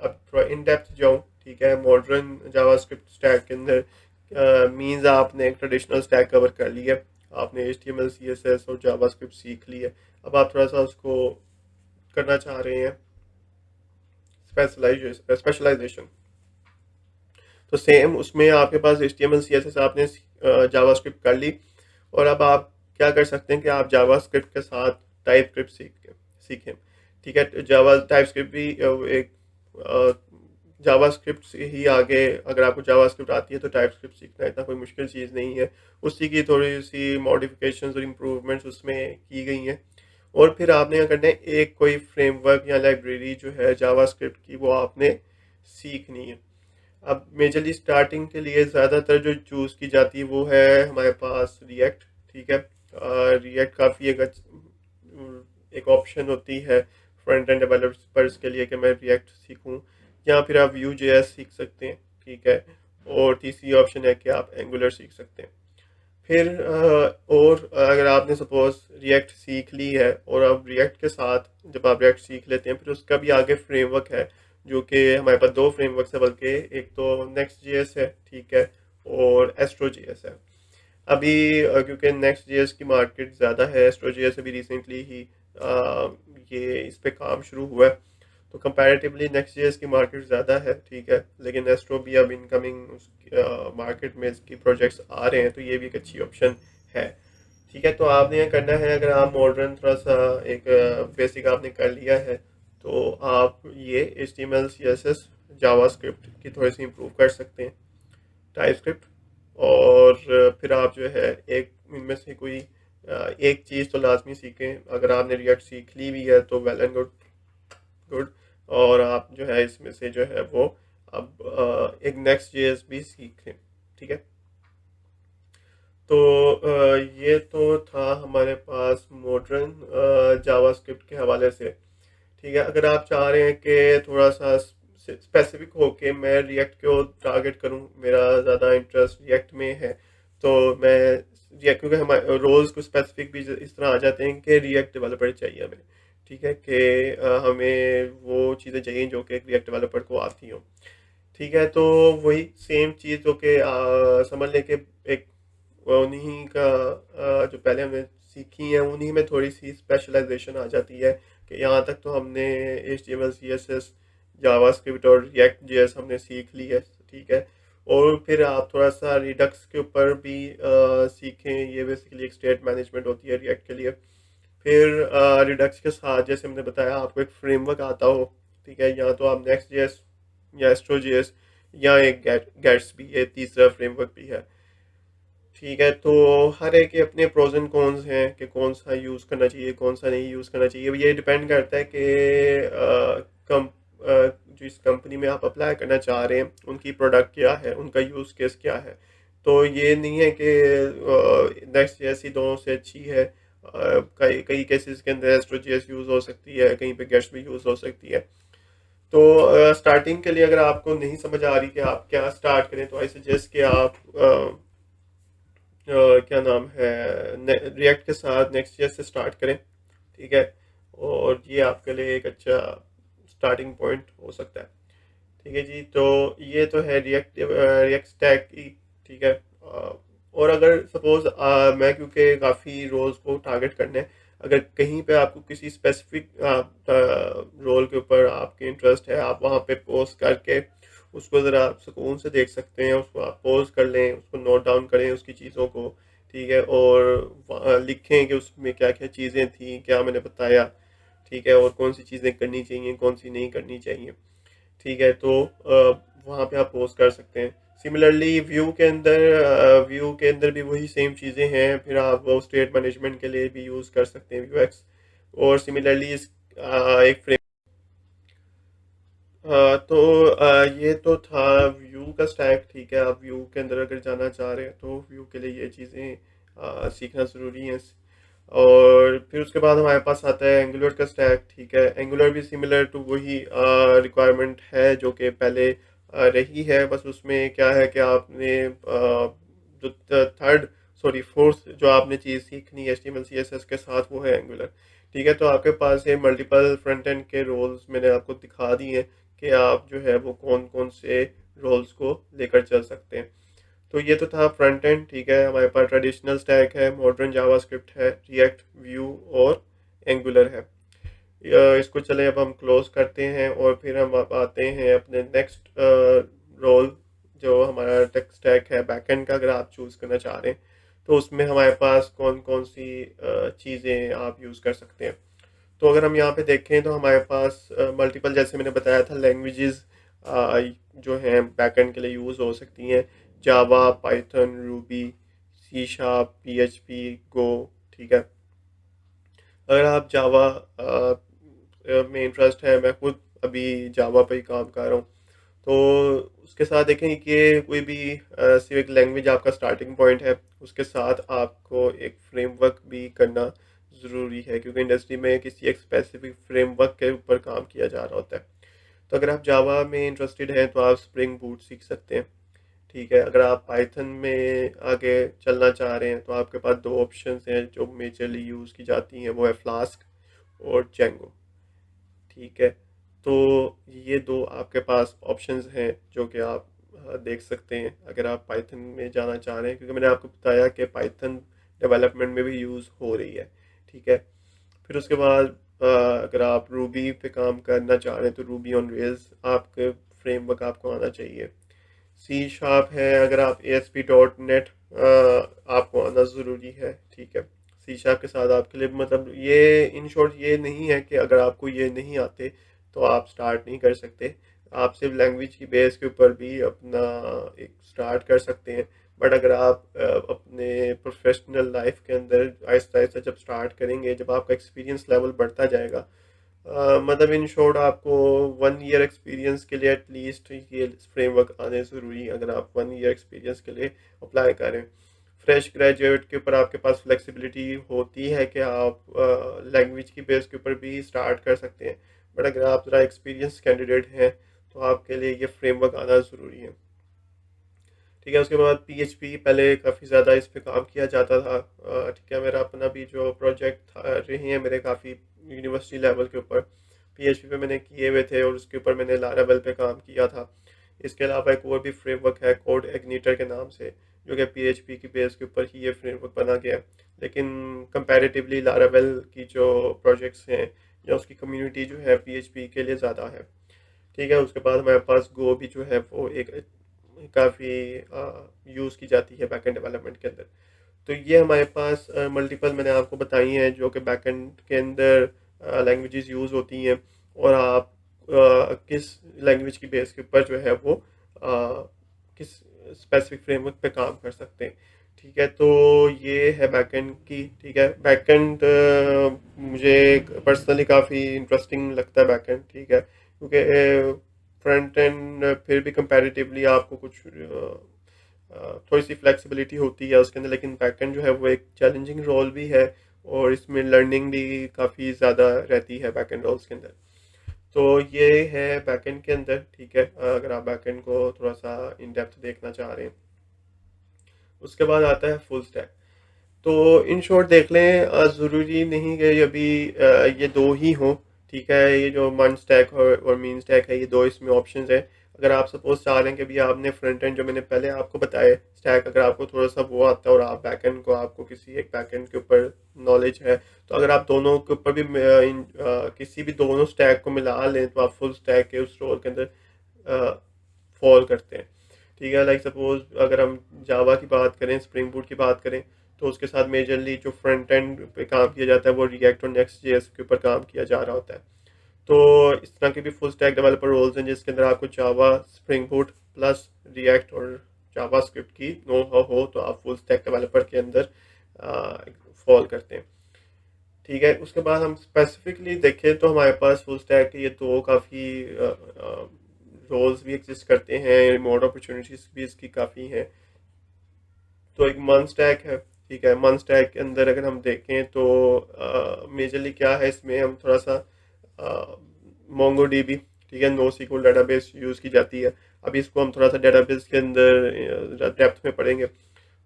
अब थोड़ा इन डेप्थ जाऊँ। ठीक है, मॉडर्न जावास्क्रिप्ट स्टैक के अंदर मींस आपने एक ट्रेडिशनल स्टैक कवर कर लिया, आपने HTML CSS और जावास्क्रिप्ट सीख ली है। अब आप थोड़ा सा उसको करना चाह रहे हैं स्पेशलाइजेशन। तो सेम उसमें आपके पास HTML CSS आपने जावास्क्रिप्ट कर ली, और अब आप क्या कर सकते हैं कि आप जावास्क्रिप्ट के साथ टाइपस्क्रिप्ट सीखें। ठीक है, जावा टाइपस्क्रिप्ट भी एक जावास्क्रिप्ट से ही आगे, अगर आपको जावास्क्रिप्ट आती है तो टाइपस्क्रिप्ट सीखना इतना कोई मुश्किल चीज़ नहीं है। उसी की थोड़ी सी मॉडिफिकेशंस और इम्प्रूवमेंट्स उसमें की गई हैं। और फिर आपने क्या करना है, एक कोई फ्रेमवर्क या लाइब्रेरी जो है जावास्क्रिप्ट की वो आपने सीखनी है। अब मेजरली स्टार्टिंग के लिए ज़्यादातर जो चूज़ की जाती है वो है हमारे पास रिएक्ट। ठीक है, रिएक्ट काफ़ी एक ऑप्शन होती है फ्रंट एंड डेवलपर्स के लिए कि मैं रिएक्ट सीखूं, या फिर आप व्यू जेएस सीख सकते हैं। ठीक है, और तीसरी ऑप्शन है कि आप एंगुलर सीख सकते हैं। फिर और अगर आपने सपोज रिएक्ट सीख ली है और अब रिएक्ट के साथ जब आप रिएक्ट सीख लेते हैं फिर उसका भी आगे फ्रेमवर्क है, जो कि हमारे पास दो फ्रेमवर्क है, बल्कि एक तो नेक्स्ट जेएस है, ठीक है, और एस्ट्रो जेएस है। अभी क्योंकि नेक्स्ट जेएस की मार्केट ज़्यादा है, एस्ट्रो जेएस अभी रिसेंटली ही ये इस पे काम शुरू हुआ है, तो कंपैरेटिवली नेक्स्ट जेएस की मार्केट ज़्यादा है। ठीक है, लेकिन एस्ट्रो भी अब इनकमिंग मार्केट में इसकी प्रोजेक्ट्स आ रहे हैं, तो ये भी एक अच्छी ऑप्शन है। ठीक है, तो आपने ये करना है, अगर आप मॉडर्न थोड़ा सा एक बेसिक आपने कर लिया है, तो आप ये HTML CSS जावास्क्रिप्ट की थोड़ी सी इम्प्रूव कर सकते हैं, टाइपस्क्रिप्ट। और फिर आप जो है एक इनमें से कोई एक चीज़ तो लाजमी सीखें। अगर आपने रिएक्ट सीख ली भी है तो वेल एंड गुड गुड। और आप जो है इसमें से जो है वो अब एक नेक्स्ट जेएस भी सीखें। ठीक है, तो ये तो था हमारे पास मॉडर्न जावास्क्रिप्ट के हवाले से। ठीक है, अगर आप चाह रहे हैं कि थोड़ा सा स्पेसिफिक हो के मैं रिएक्ट को टारगेट करूं, मेरा ज़्यादा इंटरेस्ट रिएक्ट में है, तो मैं रिएक्ट, क्योंकि हमारे रोल्स को स्पेसिफिक भी इस तरह आ जाते हैं कि रिएक्ट डेवलपर चाहिए हमें। ठीक है, कि हमें वो चीज़ें चाहिए जो कि एक रिएक्ट डेवलपर को आती हों। ठीक है, तो वही सेम चीज़ जो कि समझ लें कि एक उन्हीं का जो पहले हमने सीखी है उन्हीं में थोड़ी सी स्पेशलाइजेशन आ जाती है, कि यहाँ तक तो हमने HTML CSS जावास्क्रिप्ट और रिएक्ट जेएस हमने सीख ली है। ठीक है, और फिर आप थोड़ा सा रिडक्स के ऊपर भी सीखें, ये बेसिकली एक स्टेट मैनेजमेंट होती है रिएक्ट के लिए। फिर रिडक्स के साथ जैसे हमने बताया आपको एक फ्रेमवर्क आता हो, ठीक है, या तो आप नेक्स्ट जेएस या एस्ट्रो जेएस या एक गेट्स भी, ये तीसरा फ्रेमवर्क भी है। ठीक है, तो हर एक के अपने प्रोज एंड कॉन्स हैं कि कौन सा यूज़ करना चाहिए कौन सा नहीं यूज़ करना चाहिए। ये डिपेंड करता है कि कम जिस कंपनी में आप अप्लाई करना चाह रहे हैं उनकी प्रोडक्ट क्या है, उनका यूज़ केस क्या है। तो ये नहीं है कि नेक्स्ट जैसी दोनों से अच्छी है। कई कई केसेस के अंदर एस्ट्रो जेएस यूज़ हो सकती है, कहीं पे गेट्स भी यूज़ हो सकती है। तो स्टार्टिंग के लिए अगर आपको नहीं समझ आ रही कि आप क्या स्टार्ट करें, तो आई सजेस्ट कि आप क्या नाम है, रिएक्ट के साथ नेक्स्ट ईयर से स्टार्ट करें। ठीक है, और ये आपके लिए एक अच्छा स्टार्टिंग पॉइंट हो सकता है। ठीक है जी, तो ये तो है रिएक्ट स्टैक की। ठीक है, और अगर सपोज मैं क्योंकि काफ़ी रोल्स को टारगेट करने हैं, अगर कहीं पे आपको किसी स्पेसिफिक रोल के ऊपर आपके इंटरेस्ट है, आप वहाँ पे पोस्ट करके उसको ज़रा आप सुकून से देख सकते हैं, उसको आप पोज कर लें, उसको नोट डाउन करें उसकी चीज़ों को। ठीक है, और लिखें कि उसमें क्या क्या चीज़ें थी, क्या मैंने बताया। ठीक है, और कौन सी चीज़ें करनी चाहिए कौन सी नहीं करनी चाहिए। ठीक है, तो वहाँ पे आप पोस्ट कर सकते हैं। सिमिलरली व्यू के अंदर भी वही सेम चीज़ें हैं, फिर आप वो स्टेट मैनेजमेंट के लिए भी यूज़ कर सकते हैं यूएक्स। और सिमिलरली एक फ्रेम। तो ये तो था व्यू का स्टैक। ठीक है, आप व्यू के अंदर अगर जाना चाह रहे हैं तो व्यू के लिए ये चीज़ें सीखना ज़रूरी है। और फिर उसके बाद हमारे पास आता है एंगुलर का स्टैक। ठीक है, एंगुलर भी सिमिलर टू वही रिक्वायरमेंट है जो कि पहले रही है, बस उसमें क्या है कि आपने जो थर्ड सॉरी फोर्थ जो आपने चीज़ सीखनी है HTML CSS के साथ, वो है एंगुलर। ठीक है, तो आपके पास ये मल्टीपल फ्रंट एंड के रोल्स मैंने आपको दिखा दिए हैं कि आप जो है वो कौन कौन से रोल्स को लेकर चल सकते हैं। तो ये तो था फ्रंट एंड। ठीक है, हमारे पास ट्रेडिशनल स्टैक है, मॉडर्न जावास्क्रिप्ट है, रिएक्ट, व्यू और एंगुलर है। इसको चले अब हम क्लोज करते हैं और फिर हम अब आते हैं अपने नेक्स्ट रोल, जो हमारा टेक स्टैक है बैकएंड का, अगर आप चूज़ करना चाह रहे हैं। तो उसमें हमारे पास कौन कौन सी चीज़ें आप यूज़ कर सकते हैं। तो अगर हम यहाँ पे देखें तो हमारे पास मल्टीपल, जैसे मैंने बताया था, लैंग्वेजेस जो हैं बैकएंड के लिए यूज़ हो सकती हैं। Java, Python, Ruby, C sharp, P H P, Go. ठीक है। अगर आप जावा में इंटरेस्ट है, मैं खुद अभी जावा पे ही काम कर रहा हूँ, तो उसके साथ देखें कि ये कोई भी सिर्फ एक लैंग्वेज आपका स्टार्टिंग पॉइंट है, उसके साथ आपको एक फ्रेमवर्क भी करना ज़रूरी है, क्योंकि इंडस्ट्री में किसी एक स्पेसिफिक फ्रेमवर्क के ऊपर काम किया जा रहा होता है। तो अगर आप जावा में इंटरेस्टेड हैं तो आप स्प्रिंग बूट सीख सकते हैं। ठीक है। अगर आप पाइथन में आगे चलना चाह रहे हैं तो आपके पास दो ऑप्शंस हैं जो मेजरली यूज़ की जाती हैं, वो है फ्लास्क और जेंगो। ठीक है। तो ये दो आपके पास ऑप्शंस हैं जो कि आप देख सकते हैं अगर आप पाइथन में जाना चाह रहे हैं, क्योंकि मैंने आपको बताया कि पाइथन डेवलपमेंट में भी यूज़ हो रही है। ठीक है। फिर उसके बाद अगर आप रूबी पे काम करना चाह रहे हैं तो रूबी ऑन रेल्स आपके फ्रेमवर्क आपको आना चाहिए। सी शार्प है, अगर आप A S P dot net आपको आना ज़रूरी है। ठीक है। सी शार्प के साथ आपके लिए मतलब ये इन शॉर्ट ये नहीं है कि अगर आपको ये नहीं आते तो आप स्टार्ट नहीं कर सकते। आप सिर्फ लैंग्वेज की बेस के ऊपर भी अपना एक स्टार्ट कर सकते हैं। बट अगर आप अपने प्रोफेशनल लाइफ के अंदर आहिस्ता आहिस्ता जब स्टार्ट करेंगे, जब आपका एक्सपीरियंस लेवल बढ़ता जाएगा, मतलब इन शॉर्ट आपको 1 ईयर एक्सपीरियंस के लिए एटलीस्ट ये फ्रेमवर्क आने ज़रूरी है अगर आप 1 ईयर एक्सपीरियंस के लिए अप्लाई करें। फ्रेश ग्रेजुएट के ऊपर आपके पास फ्लेक्सिबिलिटी होती है कि आप लैंग्वेज की बेस के ऊपर भी स्टार्ट कर सकते हैं। बट अगर आप ज़रा एक्सपीरियंस कैंडिडेट हैं तो आपके लिए ये फ्रेमवर्क आना ज़रूरी है। ठीक है। उसके बाद पीएचपी पहले काफ़ी ज़्यादा इस पे काम किया जाता था। ठीक है। मेरा अपना भी जो प्रोजेक्ट रहे हैं मेरे काफ़ी यूनिवर्सिटी लेवल के ऊपर पीएचपी पे मैंने किए हुए थे, और उसके ऊपर मैंने लारावेल पे काम किया था। इसके अलावा एक और भी फ्रेमवर्क है कोड इग्निटर के नाम से, जो कि पीएचपी की बेस के ऊपर ही ये फ्रेमवर्क बना गया है। लेकिन कंपैरेटिवली लारावेल की जो प्रोजेक्ट्स हैं या उसकी कम्युनिटी जो है पीएचपी के लिए ज़्यादा है। ठीक है। उसके बाद हमारे पास गो भी जो है वो एक काफ़ी यूज़ की जाती है बैकएंड डेवलपमेंट के अंदर। तो ये हमारे पास मल्टीपल मैंने आपको बताई हैं जो कि बैकएंड के अंदर लैंग्वेजेस यूज़ होती हैं, और आप किस लैंग्वेज की बेस के ऊपर जो है वो किस स्पेसिफिक फ्रेमवर्क पे काम कर सकते हैं। ठीक है। तो ये है बैकएंड की। ठीक है। बैकएंड मुझे पर्सनली काफ़ी इंटरेस्टिंग लगता है बैकएंड। ठीक है। क्योंकि फ्रंट एंड फिर भी कंपैरेटिवली आपको कुछ थोड़ी सी फ्लेक्सिबिलिटी होती है उसके अंदर, लेकिन बैकएंड जो है वो एक चैलेंजिंग रोल भी है, और इसमें लर्निंग भी काफ़ी ज़्यादा रहती है बैकएंड रोल्स के अंदर। तो ये है बैकएंड के अंदर। ठीक है। अगर आप बैकएंड को थोड़ा सा इन डेप्थ देखना चाह रहे हैं। उसके बाद आता है फुल स्टैक। तो इन शॉर्ट देख लें, ज़रूरी नहीं कि ये अभी ये दो ही हों। ठीक है। ये जो मन स्टैक और मीन स्टैक है, ये दो इसमें ऑप्शंस हैं। अगर आप सपोज चाह रहे हैं कि भी आपने फ्रंट एंड जो मैंने पहले आपको बताया स्टैक, अगर आपको थोड़ा सा वो आता है और आप बैक एंड को आपको किसी एक बैक एंड के ऊपर नॉलेज है, तो अगर आप दोनों के ऊपर भी किसी भी दोनों स्टैक को मिला लें तो आप फुल स्टैक के उस रोल के अंदर फॉल करते हैं। ठीक है। लाइक सपोज अगर हम जावा की बात करें, स्प्रिंग बूट की बात करें, तो उसके साथ मेजरली जो फ्रंट एंड पे काम किया जाता है वो रिएक्ट और नेक्स्ट जेएस के ऊपर काम किया जा रहा होता है। तो इस तरह के भी फुल स्टैक डेवलपर रोल्स हैं जिसके अंदर आपको जावा, स्प्रिंग बूट प्लस रिएक्ट और जावा स्क्रिप्ट की नो हो तो आप फुल स्टैक डेवलपर के अंदर फॉल करते हैं। ठीक है। उसके बाद हम स्पेसिफिकली देखें तो हमारे पास फुल स्टैक के ये दो काफ़ी रोल्स भी एग्जिस्ट करते हैं, रिमोट अपॉर्चुनिटीज भी इसकी काफ़ी हैं। तो एक मन स्टैक है। ठीक है। मन स्टैक के अंदर अगर हम देखें तो मेजरली क्या है, इसमें हम थोड़ा सा मोंगो डीबी, ठीक है, नो सीक्वल डेटाबेस यूज़ की जाती है। अभी इसको हम थोड़ा सा डेटाबेस के अंदर डेप्थ में पढ़ेंगे।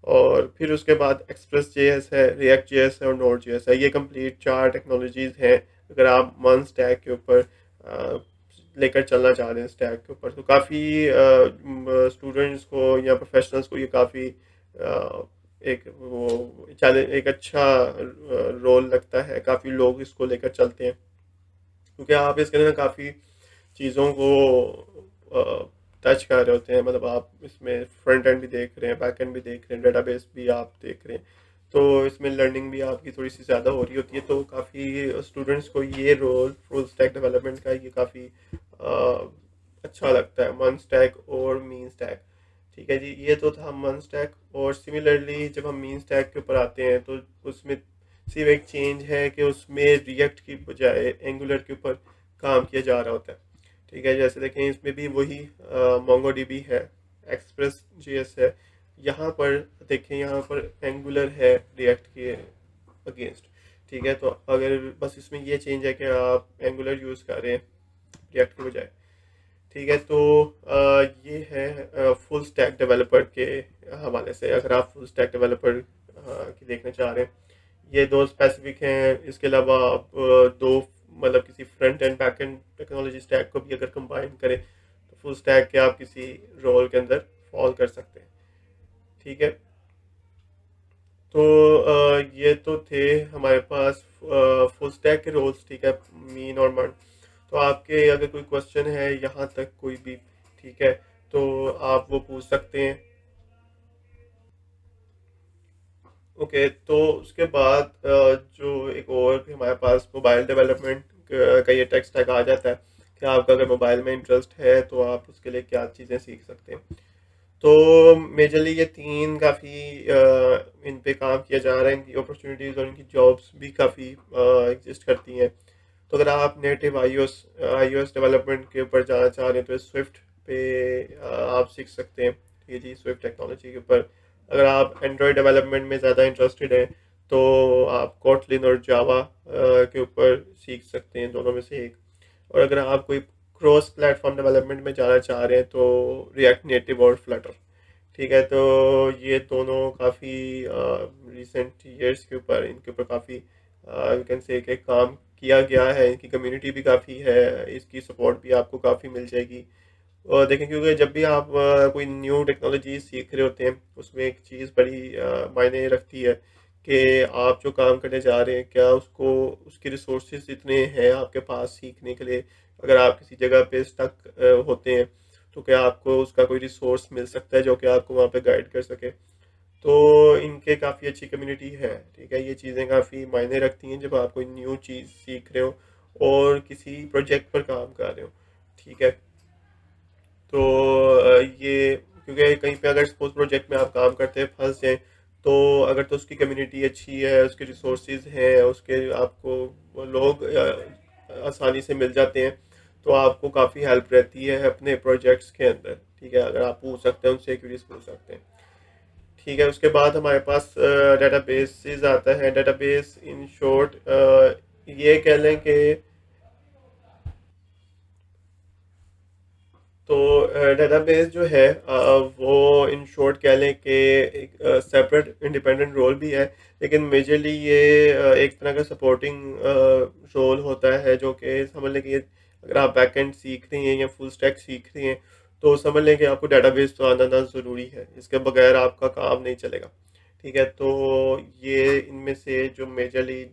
और फिर उसके बाद एक्सप्रेस जेएस है, रिएक्ट जेएस है और नोड जेएस है। ये कंप्लीट 4 टेक्नोलॉजीज हैं अगर आप वन स्टैक के ऊपर लेकर चलना चाह रहे हैं स्टैक के ऊपर। तो काफ़ी स्टूडेंट्स को या प्रोफेशनल्स को ये काफ़ी एक वो चैलेंज, एक अच्छा रोल लगता है। काफ़ी लोग इसको लेकर चलते हैं क्योंकि आप इसके अंदर काफ़ी चीज़ों को टच कर रहे होते हैं, मतलब आप इसमें फ्रंट एंड भी देख रहे हैं, बैक एंड भी देख रहे हैं, डेटाबेस भी आप देख रहे हैं, तो इसमें लर्निंग भी आपकी थोड़ी सी ज़्यादा हो रही होती है। तो काफ़ी स्टूडेंट्स को ये रोल फुल स्टैक डेवलपमेंट का ये काफ़ी अच्छा लगता है, वन स्टैक और मीन स्टैक। ठीक है जी, ये तो था वन स्टैक। और सिमिलरली जब हम मीन स्टैक के ऊपर आते हैं तो उसमें सिर्फ एक चेंज है कि उसमें रिएक्ट की बजाय एंगुलर के ऊपर काम किया जा रहा होता है। ठीक है, जैसे देखें इसमें भी वही मोंगो डीबी है, एक्सप्रेस जीएस है, यहाँ पर देखें यहाँ पर एंगुलर है रिएक्ट के अगेंस्ट। ठीक है, तो अगर बस इसमें ये चेंज है कि आप एंगुलर यूज़ कर रहे हैं रिएक्ट के बजाय। ठीक है, तो ये है फुल स्टैक डेवलपर के हवाले से, अगर आप फुल स्टैक डेवलपर की देखना चाह रहे हैं। ये दो स्पेसिफिक हैं, इसके अलावा आप दो मतलब किसी front end back and technology stack को भी अगर कंबाइन करें तो फुल स्टैक के आप किसी रोल के अंदर फॉल कर सकते हैं। ठीक है, तो ये तो थे हमारे पास फुल स्टैक के रोल्स। ठीक है, मीन और मर्न। तो आपके अगर कोई क्वेश्चन है यहाँ तक कोई भी, ठीक है, तो आप वो पूछ सकते हैं। ओके, तो उसके बाद जो एक और भी हमारे पास मोबाइल डेवलपमेंट का ये टेक स्टैक आ जाता है कि आपका अगर मोबाइल में इंटरेस्ट है तो आप उसके लिए क्या चीज़ें सीख सकते हैं। तो मेजरली ये तीन काफ़ी इन पे काम किया जा रहा है, इनकी अपॉर्चुनिटीज़ और इनकी जॉब्स भी काफ़ी एग्जिस्ट करती हैं। तो अगर आप नेटिव आईओएस डेवलपमेंट के ऊपर जाना चाह रहे हैं तो स्विफ्ट पे आप सीख सकते हैं। ठीक है जी, स्विफ्ट टेक्नोलॉजी के ऊपर। अगर आप एंड्रॉयड डेवलपमेंट में ज़्यादा इंटरेस्टेड हैं तो आप कोटलिन और जावा के ऊपर सीख सकते हैं, दोनों में से एक। और अगर आप कोई क्रॉस प्लेटफॉर्म डेवलपमेंट में जाना चाह रहे हैं तो रिएक्ट नेटिव और फ्लटर। ठीक है, तो ये दोनों काफ़ी रिसेंट ईयर्स के ऊपर इनके ऊपर काफ़ी यू कैन से कि काम किया गया है, इनकी कम्युनिटी भी काफ़ी है, इसकी सपोर्ट भी आपको काफ़ी मिल जाएगी। और देखें, क्योंकि जब भी आप कोई न्यू टेक्नोलॉजी सीख रहे होते हैं उसमें एक चीज़ बड़ी मायने रखती है कि आप जो काम करने जा रहे हैं क्या उसको उसके रिसोर्सेज इतने हैं आपके पास सीखने के लिए। अगर आप किसी जगह पे स्टक होते हैं तो क्या आपको उसका कोई रिसोर्स मिल सकता है जो कि आपको वहाँ पे गाइड कर सके। तो इनके काफ़ी अच्छी कम्युनिटी है। ठीक है, ये चीज़ें काफ़ी मायने रखती हैं जब आप कोई न्यू चीज़ सीख रहे हो और किसी प्रोजेक्ट पर काम कर रहे हो। ठीक है, तो ये क्योंकि कहीं पे अगर सपोज प्रोजेक्ट में आप काम करते हैं फंस जाएं तो अगर तो उसकी कम्युनिटी अच्छी है, उसके रिसोर्सेज हैं, उसके आपको वो लोग आसानी से मिल जाते हैं तो आपको काफ़ी हेल्प रहती है अपने प्रोजेक्ट्स के अंदर। ठीक है, अगर आप पूछ सकते हैं उनसे क्वेरीज पूछ सकते हैं। ठीक है, उसके बाद हमारे पास डेटाबेसेस आता है। डेटाबेस इन शॉर्ट ये कह लें कि तो डेटाबेस जो है वो इन शॉर्ट कह लें कि एक सेपरेट इंडिपेंडेंट रोल भी है, लेकिन मेजरली ये एक तरह का सपोर्टिंग रोल होता है जो कि समझ लें कि अगर आप बैकएंड सीख रहे हैं या फुल स्टैक सीख रहे हैं तो समझ लें कि आपको डेटाबेस तो आना ना ज़रूरी है, इसके बगैर आपका काम नहीं चलेगा। ठीक है, तो ये इनमें से जो मेजरली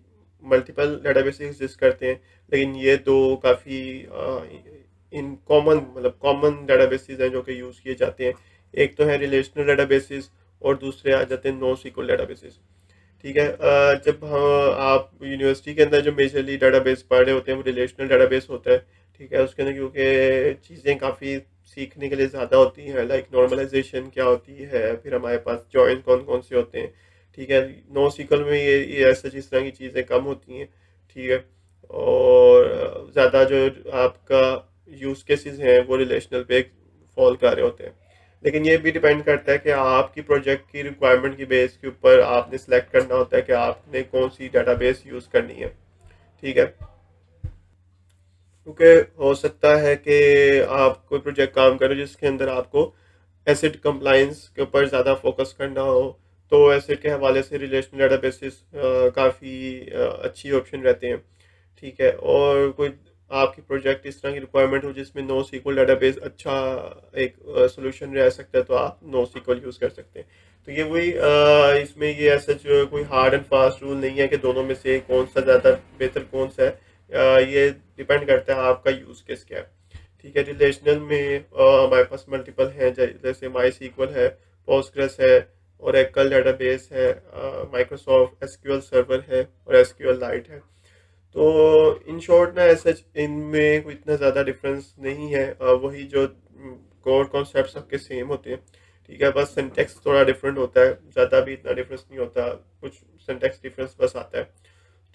मल्टीपल डेटाबेस एग्जिस्ट करते हैं, लेकिन ये दो काफ़ी इन कॉमन मतलब कॉमन डेटाबेसेस हैं जो कि यूज़ किए जाते हैं। एक तो है रिलेशनल डेटाबेसेस और दूसरे आ जाते हैं नो सीक्वल डेटाबेसेस। ठीक है, जब आप यूनिवर्सिटी के अंदर जो मेजरली डेटाबेस पढ़ रहे होते हैं वो रिलेशनल डेटाबेस होता है। ठीक है, उसके अंदर क्योंकि चीज़ें काफ़ी सीखने के लिए ज़्यादा होती हैं, लाइक नॉर्मलाइजेशन क्या होती है, फिर हमारे पास जॉइन कौन कौन से होते हैं। ठीक है, नो सीक्वल में ये ऐसा इस तरह की चीज़ें कम होती हैं। ठीक है, और ज़्यादा जो आपका यूज़ केसेस हैं वो रिलेशनल पे फॉल कर रहे होते हैं। लेकिन ये भी डिपेंड करता है कि आपकी प्रोजेक्ट की रिक्वायरमेंट की बेस के ऊपर आपने सेलेक्ट करना होता है कि आपने कौन सी डेटाबेस यूज़ करनी है। ठीक है, क्योंकि हो सकता है कि आप कोई प्रोजेक्ट काम करो जिसके अंदर आपको एसिड कंप्लाइंस के ऊपर ज़्यादा फोकस करना हो, तो एसिड के हवाले से रिलेशनल डेटाबेसेस काफ़ी अच्छी ऑप्शन रहते हैं। ठीक है, और कोई आपकी प्रोजेक्ट इस तरह की रिक्वायरमेंट हो जिसमें नो सीक्वल डेटाबेस अच्छा एक सोल्यूशन रह सकता है तो आप नो सीक्वल यूज़ कर सकते हैं। तो ये वही इसमें ये ऐसा जो कोई हार्ड एंड फास्ट रूल नहीं है कि दोनों में से कौन सा ज़्यादा बेहतर कौन सा है। ये डिपेंड करता है आपका यूज़ केस क्या है। ठीक है, रिलेशनल में हमारे पास मल्टीपल हैं, जैसे माई सीक्वल है, पोस्टग्रेस है, ओरेकल डेटाबेस है, माइक्रोसॉफ्ट एसक्यूएल सर्वर है और एसक्यूएल लाइट है। तो इन शॉर्ट ना ऐसा इनमें कोई इतना ज़्यादा डिफरेंस नहीं है, वही जो कोर कॉन्सेप्ट सबके सेम होते हैं। ठीक है, बस सिंटेक्स थोड़ा डिफरेंट होता है, ज़्यादा भी इतना डिफरेंस नहीं होता, कुछ सिंटेक्स डिफरेंस बस आता है।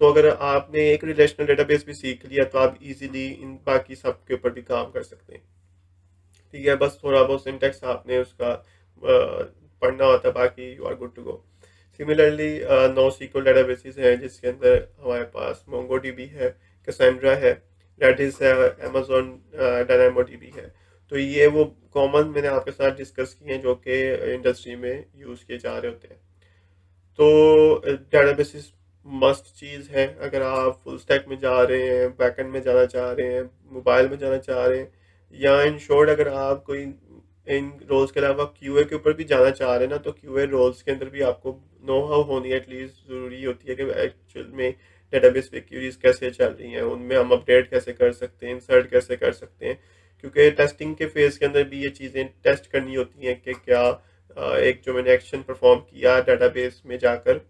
तो अगर आपने एक रिलेशनल डेटाबेस भी सीख लिया तो आप इजीली इन बाकी सब के ऊपर भी काम कर सकते हैं। ठीक है, बस थोड़ा बहुत सिंटेक्स आपने उसका पढ़ना होता है, बाकी you are good to go. Similarly no SQL databases हैं जिसके अंदर हमारे पास मोंगो डीबी है, कैसेंड्रा है, रेडिस है, अमेजोन डायनामो डीबी है। तो ये वो कॉमन मैंने आपके साथ डिस्कस किए हैं जो कि इंडस्ट्री में यूज़ किए जा रहे होते हैं। तो डेटाबेसिस मस्ट चीज़ है अगर आप फुल स्टैक में जा रहे हैं, बैकएंड में जाना चाह रहे हैं, मोबाइल में जाना चाह रहे हैं, या इन शॉर्ट अगर आप कोई इन रोल्स के अलावा क्यूए के ऊपर भी जाना चाह रहे हैं ना, तो क्यूए रोल्स के अंदर भी आपको नो हाउ होनी एटलीस्ट ज़रूरी होती है कि एक्चुअल में डेटाबेस पे क्यूरीज कैसे चल रही हैं, उनमें हम अपडेट कैसे कर सकते हैं, इंसर्ट कैसे कर सकते हैं। क्योंकि टेस्टिंग के फेज़ के अंदर भी ये चीज़ें टेस्ट करनी होती हैं कि क्या एक जो मैंने एक्शन परफॉर्म किया डेटाबेस में जाकर,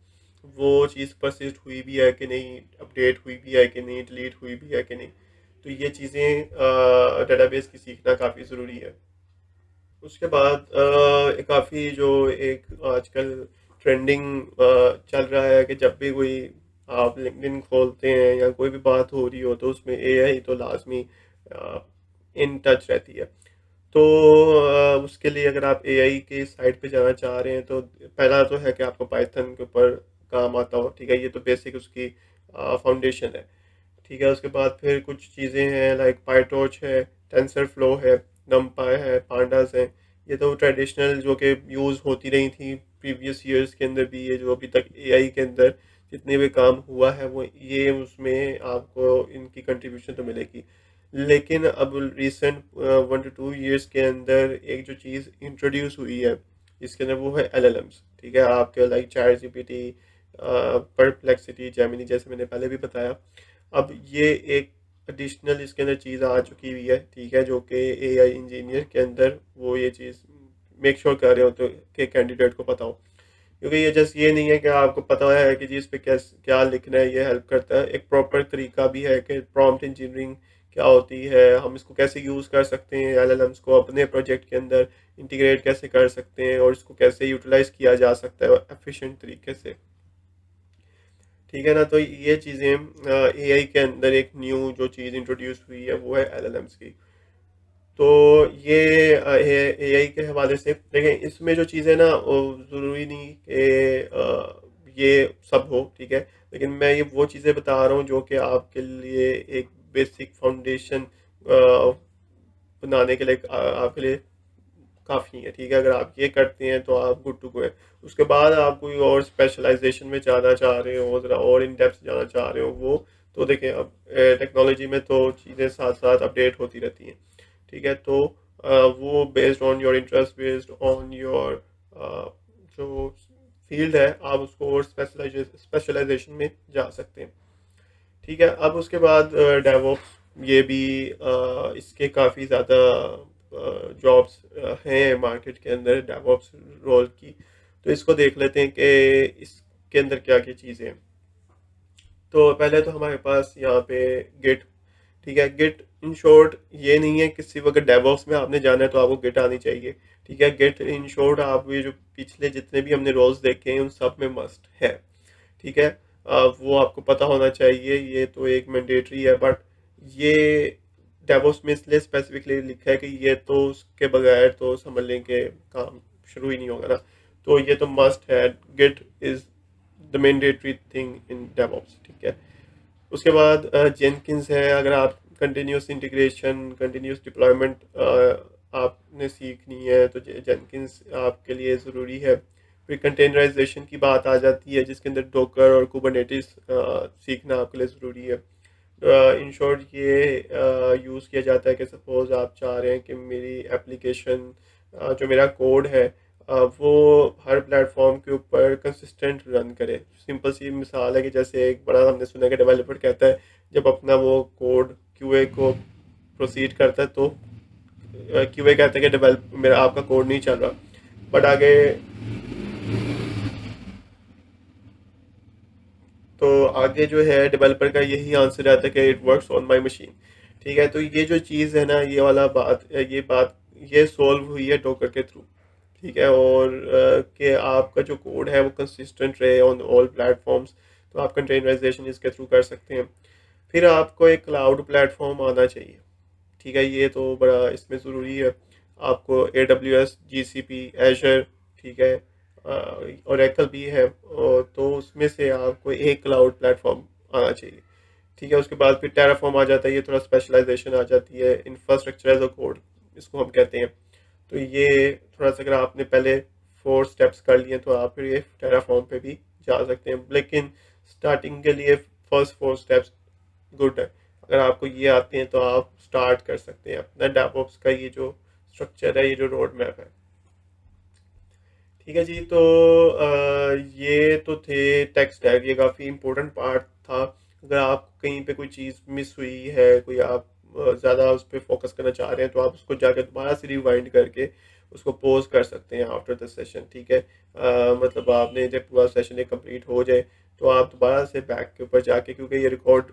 वो चीज़ परसिस्ट हुई भी है कि नहीं, अपडेट हुई भी है कि नहीं, डिलीट हुई भी है कि नहीं। तो ये चीज़ें डेटाबेस की सीखना काफ़ी ज़रूरी है। उसके बाद काफ़ी जो एक आजकल ट्रेंडिंग चल रहा है कि जब भी कोई आप लिंक्डइन खोलते हैं या कोई भी बात हो रही हो तो उसमें एआई तो लाजमी इन टच रहती है। तो उसके लिए अगर आप एआई के साइट पे जाना चाह रहे हैं तो पहला तो है कि आपको पाइथन के ऊपर काम आता हो। ठीक है, ये तो बेसिक उसकी फाउंडेशन है। ठीक है, उसके बाद फिर कुछ चीज़ें हैं लाइक पाइटॉर्च है, टेंसर फ्लो है, नमपाई है, पांडास है। ये तो ट्रेडिशनल जो कि यूज़ होती रही थी प्रीवियस ईयर्स के अंदर भी, ये जो अभी तक एआई के अंदर जितने भी काम हुआ है वो ये उसमें आपको इनकी कंट्रीब्यूशन तो मिलेगी। लेकिन अब रिसेंट 1 to 2 years के अंदर एक जो चीज़ इंट्रोड्यूस हुई है इसके अंदर वो है एलएलएम्स। ठीक है, आपके like chat GPT, perplexity, Gemini, जैसे मैंने पहले भी बताया। अब ये एक एडिशनल इसके अंदर चीज़ आ चुकी हुई है। ठीक है, जो कि एआई इंजीनियर के अंदर वो ये चीज़ मेक श्योर कर रहे हो तो कि कैंडिडेट को पता हो। क्योंकि ये जस्ट ये नहीं है कि आपको पता है कि जी इस पे क्या क्या लिखना है, ये हेल्प करता है। एक प्रॉपर तरीका भी है कि प्रॉम्प्ट इंजीनियरिंग क्या होती है, हम इसको कैसे यूज़ कर सकते हैं, एलएलएम्स को अपने प्रोजेक्ट के अंदर इंटीग्रेट कैसे कर सकते हैं और इसको कैसे यूटिलाइज किया जा सकता है एफिशिएंट तरीके से। ठीक है ना, तो ये चीज़ें एआई के अंदर एक न्यू जो चीज़ इंट्रोड्यूस हुई है वो है एलएलएम्स की। तो ये एआई के हवाले से देखें, इसमें जो चीज़ें ना वो ज़रूरी नहीं कि ये सब हो। ठीक है, लेकिन मैं ये वो चीज़ें बता रहा हूँ जो कि आपके लिए एक बेसिक फाउंडेशन बनाने के लिए आपके लिए काफ़ी है। ठीक है, अगर आप ये करते हैं तो आप गुड टू गो है। उसके बाद आप कोई और स्पेशलाइजेशन में जाना चाह रहे हो, ज़रा और इन डेप्थ जाना चाह रहे हो, वो तो देखें अब टेक्नोलॉजी में तो चीज़ें साथ साथ अपडेट होती रहती हैं। ठीक है, तो वो based on your interest, based on your जो फील्ड है, आप उसको और स्पेशलाइजेशन में जा सकते हैं। ठीक है, अब उसके बाद डेवऑप्स, ये भी इसके काफ़ी ज़्यादा जॉब्स हैं मार्केट के अंदर डेवऑप्स रोल की। तो इसको देख लेते हैं कि इसके अंदर क्या क्या चीज़ें हैं। तो पहले तो हमारे पास यहाँ पे गिट। ठीक है, गिट इन शॉर्ट ये नहीं है कि सिर्फ अगर डेवऑप्स में आपने जाना है तो आपको गिट आनी चाहिए। ठीक है, गिट इन शॉर्ट आप ये जो पिछले जितने भी हमने रोल्स देखे हैं उन सब में मस्ट है। ठीक है, वो आपको पता होना चाहिए, ये तो एक मैंडेटरी है। बट ये डेवोस में इसलिए स्पेसिफिकली लिखा है कि ये तो उसके बगैर तो समझ लें कि काम शुरू ही नहीं होगा ना। तो ये तो मस्ट है, git is the mandatory thing in DevOps. ठीक है, उसके बाद जेनकिंस है। अगर आप कंटिन्यूस इंटीग्रेशन, कंटिन्यूस डिप्लॉयमेंट आपने सीखनी है तो जेनकिंस आपके लिए ज़रूरी है। फिर कंटेनराइजेशन की बात आ जाती है जिसके अंदर डोकर और कुबरनेटिस सीखना आपके लिए ज़रूरी है। इन शॉर्ट ये यूज़ किया जाता है कि सपोज़ आप चाह रहे हैं कि मेरी एप्लीकेशन जो मेरा कोड है वो हर प्लेटफॉर्म के ऊपर कंसिस्टेंट रन करे। सिंपल सी मिसाल है कि जैसे एक बड़ा हमने सुना है कि डेवलपर कहता है जब अपना वो कोड क्यूए को प्रोसीड करता है तो क्यूए कहता है कि डेवलप मेरा आपका कोड नहीं चल रहा। बट आगे तो आगे जो है डेवलपर का यही आंसर आता है कि it works on my machine. ठीक है, तो ये जो चीज़ है ना, ये वाला बात, ये सॉल्व हुई है डॉकर के थ्रू। ठीक है, और कि आपका जो कोड है वो कंसिस्टेंट रहे ऑन ऑल प्लेटफॉर्म्स, तो आप कंटेनराइजेशन इसके थ्रू कर सकते हैं। फिर आपको एक क्लाउड प्लेटफॉर्म आना चाहिए। ठीक है, ये तो बड़ा इसमें ज़रूरी है। आपको AWS, GCP, एजर, ठीक है, ओरेकल भी है, और तो उसमें से आपको एक क्लाउड प्लेटफॉर्म आना चाहिए। ठीक है, उसके बाद फिर टेराफॉर्म आ जाता है, ये थोड़ा स्पेशलाइजेशन आ जाती है, इंफ्रास्ट्रक्चर एज अ कोड इसको हम कहते हैं। तो ये थोड़ा सा अगर आपने पहले 4 स्टेप्स कर लिए तो आप फिर ये टेराफॉर्म पे भी जा सकते हैं, लेकिन स्टार्टिंग के लिए फर्स्ट 4 स्टेप्स गुड है। अगर आपको ये आते हैं तो आप स्टार्ट कर सकते हैं अपना डेवऑप्स का ये जो स्ट्रक्चर है, ये जो रोड मैप है। ठीक है जी, तो ये तो थे टेक्स्ट टैग, ये काफ़ी इंपॉर्टेंट पार्ट था। अगर आप कहीं पे कोई चीज़ मिस हुई है, कोई आप ज़्यादा उस पर फोकस करना चाह रहे हैं, तो आप उसको जाकर दोबारा से रिवाइंड करके उसको पॉज कर सकते हैं आफ्टर द सेशन। ठीक है, मतलब आपने जब पूरा सेशन एक कंप्लीट हो जाए तो आप दोबारा से बैक के ऊपर जाके, क्योंकि ये रिकॉर्ड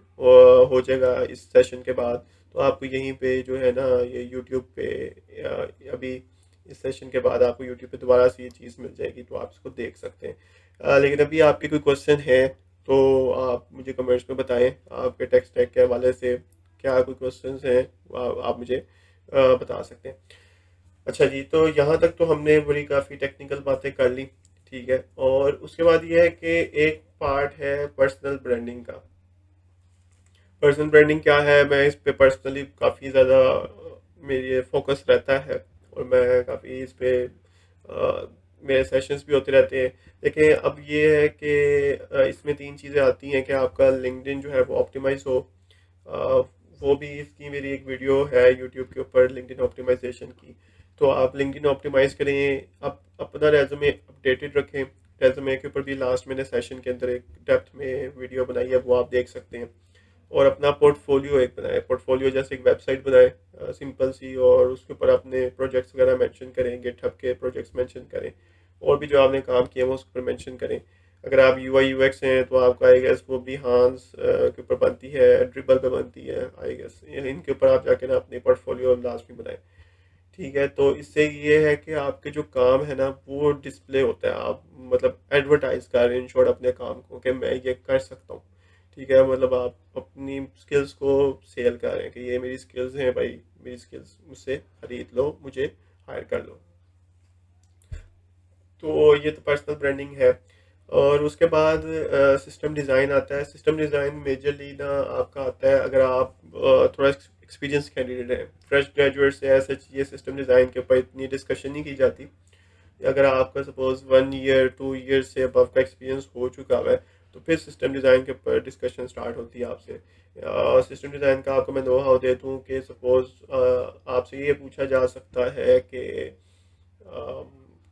हो जाएगा इस सेशन के बाद, तो आपको यहीं पे जो है ना, ये यूट्यूब पे अभी इस सेशन के बाद आपको यूट्यूब पे दोबारा से ये चीज़ मिल जाएगी, तो आप इसको देख सकते हैं। लेकिन अभी आपके कोई क्वेश्चन है तो आप मुझे कमेंट्स में बताएं, आपके टेक स्टैक के हवाले से क्या कोई क्वेश्चन हैं, आप मुझे बता सकते हैं। अच्छा जी, तो यहाँ तक तो हमने बड़ी काफ़ी टेक्निकल बातें कर ली। ठीक है, और उसके बाद ये है कि एक पार्ट है पर्सनल ब्रांडिंग का। पर्सनल ब्रांडिंग क्या है, मैं इस पे पर्सनली काफ़ी ज़्यादा मेरी फोकस रहता है, और मैं काफ़ी इस पे मेरे सेशंस भी होते रहते हैं। लेकिन अब ये है कि इसमें 3 चीज़ें आती हैं कि आपका लिंक्डइन जो है वो ऑप्टिमाइज हो। अ, वो भी इसकी मेरी एक वीडियो है यूट्यूब के ऊपर लिंक्डइन ऑप्टिमाइजेशन की। तो आप लिंक्डइन ऑप्टिमाइज करें, आप अपना रेज्यूमे अपडेटेड रखें। रेज्यूमे के ऊपर भी लास्ट मैंने सेशन के अंदर एक डेप्थ में वीडियो बनाई है, वो आप देख सकते हैं। और अपना पोर्टफोलियो एक बनाए, पोर्टफोलियो जैसे एक वेबसाइट बनाए सिंपल सी, और उसके ऊपर अपने प्रोजेक्ट्स वगैरह मेंशन करें, गिटहब के प्रोजेक्ट्स मेंशन करें, और भी जो आपने काम किया वो उसके ऊपर मेंशन करें। अगर आप UI UX हैं तो आपका आई गेस वो भी हांस के ऊपर बनती है, ड्रिबल पे बनती है आई गेस, इनके ऊपर आप जाके ना अपने पोर्टफोलियो लास्ट में बनाएं। ठीक है, तो इससे ये है कि आपके जो काम है ना वो डिस्प्ले होता है, आप मतलब एडवर्टाइज कर रहे हैं इन शॉर्ट अपने काम को कि मैं ये कर सकता हूँ। ठीक है, मतलब आप अपनी स्किल्स को सेल कर रहे हैं कि ये मेरी स्किल्स हैं भाई, मेरी स्किल्स मुझसे खरीद लो, मुझे हायर कर लो। तो ये तो पर्सनल ब्रांडिंग है। और उसके बाद सिस्टम डिज़ाइन आता है। सिस्टम डिज़ाइन मेजरली ना आपका आता है अगर आप थोड़ा एक्सपीरियंस कैंडिडेट हैं, फ्रेश ग्रेजुएट से ऐसे ये सिस्टम डिज़ाइन के ऊपर इतनी डिस्कशन नहीं की जाती। अगर आपका सपोज 1 ईयर 2 ईयर से अबव का एक्सपीरियंस हो चुका हुआ है, तो फिर सिस्टम डिज़ाइन के ऊपर डिस्कशन स्टार्ट होती है आपसे। सिस्टम डिज़ाइन का आपको मैं नो हाउ दे दूँ कि सपोज आपसे ये पूछा जा सकता है कि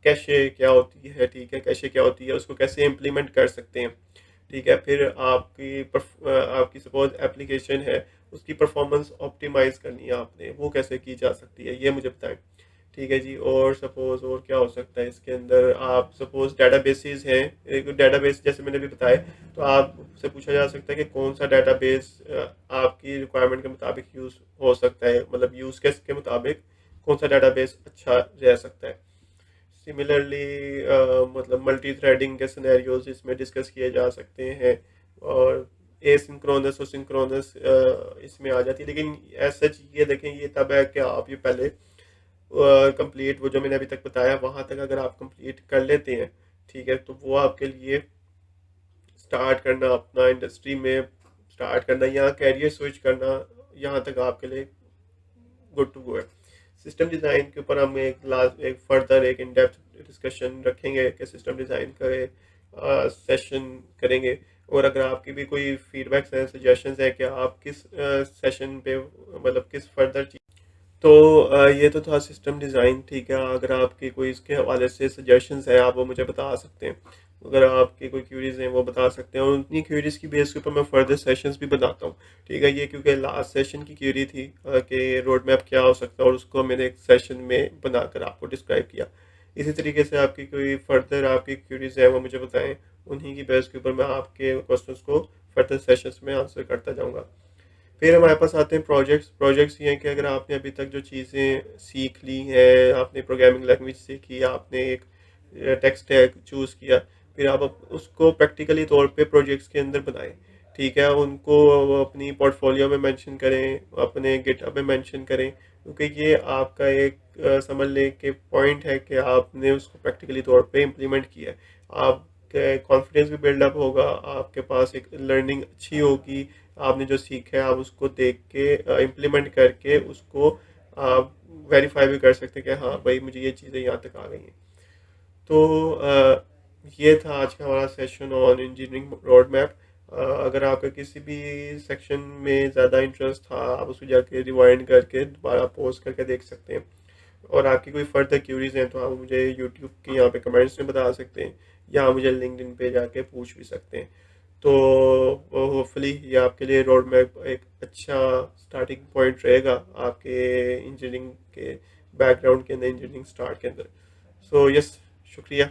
कैशे क्या होती है। ठीक है, कैशे क्या होती है, उसको कैसे इम्प्लीमेंट कर सकते हैं। ठीक है, फिर आपकी सपोज एप्लीकेशन है, उसकी परफॉर्मेंस ऑप्टिमाइज करनी है आपने, वो कैसे की जा सकती है, ये मुझे बताएं। ठीक है जी, और सपोज और क्या हो सकता है इसके अंदर, आप सपोज डेटाबेसेस हैं, एक डेटाबेस जैसे मैंने भी बताया, तो आपसे पूछा जा सकता है कि कौन सा डेटाबेस आपकी रिक्वायरमेंट के मुताबिक यूज़ हो सकता है, मतलब यूज़ केस के मुताबिक कौन सा डेटाबेस अच्छा रह सकता है। सिमिलरली मतलब मल्टी थ्रेडिंग के सिनेरियोज इसमें डिस्कस किए जा सकते हैं, और एसिंक्रोनस और सिंक्रोनस इसमें आ जाती है। लेकिन एज सच ये देखें, ये तब है कि आप ये पहले कंप्लीट, वो जो मैंने अभी तक बताया वहाँ तक अगर आप कंप्लीट कर लेते हैं, ठीक है, तो वो आपके लिए स्टार्ट करना, अपना इंडस्ट्री में स्टार्ट करना या कैरियर स्विच करना, यहाँ तक आपके लिए गुड टू गो है। सिस्टम डिज़ाइन के ऊपर हम एक फर्दर एक इन डेप्थ डिस्कशन रखेंगे कि सिस्टम डिज़ाइन का सेशन करेंगे। और अगर आपकी भी कोई फीडबैक्स हैं, सजेशंस हैं कि आप किस सेशन पे मतलब किस फर्दर चीज, तो ये तो था सिस्टम डिज़ाइन। ठीक है, अगर आपकी कोई इसके हवाले से सजेशंस है आप वो मुझे बता सकते हैं। अगर आपके कोई क्यूरीज हैं वो बता सकते हैं, और उतनी क्यूरीज की बेस के ऊपर मैं फर्दर सेशंस भी बनाता हूँ। ठीक है, ये क्योंकि लास्ट सेशन की क्यूरी थी कि रोड मैप क्या हो सकता है, और उसको मैंने एक सेशन में बनाकर आपको डिस्क्राइब किया। इसी तरीके से आपकी कोई फर्दर आपकी क्यूरीज है वो मुझे बताएं, उन्हीं की बेस के ऊपर मैं आपके क्वेश्चंस को फर्दर सेशंस में आंसर करता जाऊँगा। फिर हमारे पास आते हैं प्रोजेक्ट्स। प्रोजेक्ट्स ये हैं कि अगर आपने अभी तक जो चीज़ें सीख ली हैं, आपने प्रोग्रामिंग लैंग्वेज सीखी, आपने एक टेक्स्ट टैग चूज़ किया, फिर आप उसको प्रैक्टिकली तौर पे प्रोजेक्ट्स के अंदर बनाएं। ठीक है, उनको अपनी पोर्टफोलियो में मेंशन करें, अपने गिटहब में मेंशन करें, क्योंकि ये आपका एक समझ लें कि पॉइंट है कि आपने उसको प्रैक्टिकली तौर पे इम्प्लीमेंट किया है। आप कॉन्फिडेंस भी बिल्डअप होगा, आपके पास एक लर्निंग अच्छी होगी, आपने जो सीखा है आप उसको देख के इम्प्लीमेंट करके उसको आप वेरीफाई भी कर सकते हैं कि हाँ भाई मुझे ये चीज़ें यहाँ तक आ गई हैं। तो ये था आज का हमारा session on engineering road map. अगर आपका किसी भी सेक्शन में ज़्यादा इंटरेस्ट था, आप उसको जाके रिवाइंड करके दोबारा पोस्ट करके देख सकते हैं। और आपकी कोई फर्दर क्यूरीज हैं तो आप मुझे यूट्यूब के यहाँ पे कमेंट्स में बता सकते हैं, या मुझे लिंक्डइन पे जाके पूछ भी सकते हैं। तो होपफुली ये आपके लिए रोड मैप एक अच्छा स्टार्टिंग पॉइंट रहेगा आपके इंजीनियरिंग के बैकग्राउंड के अंदर, इंजीनियरिंग स्टार्ट के अंदर। सो यस, शुक्रिया।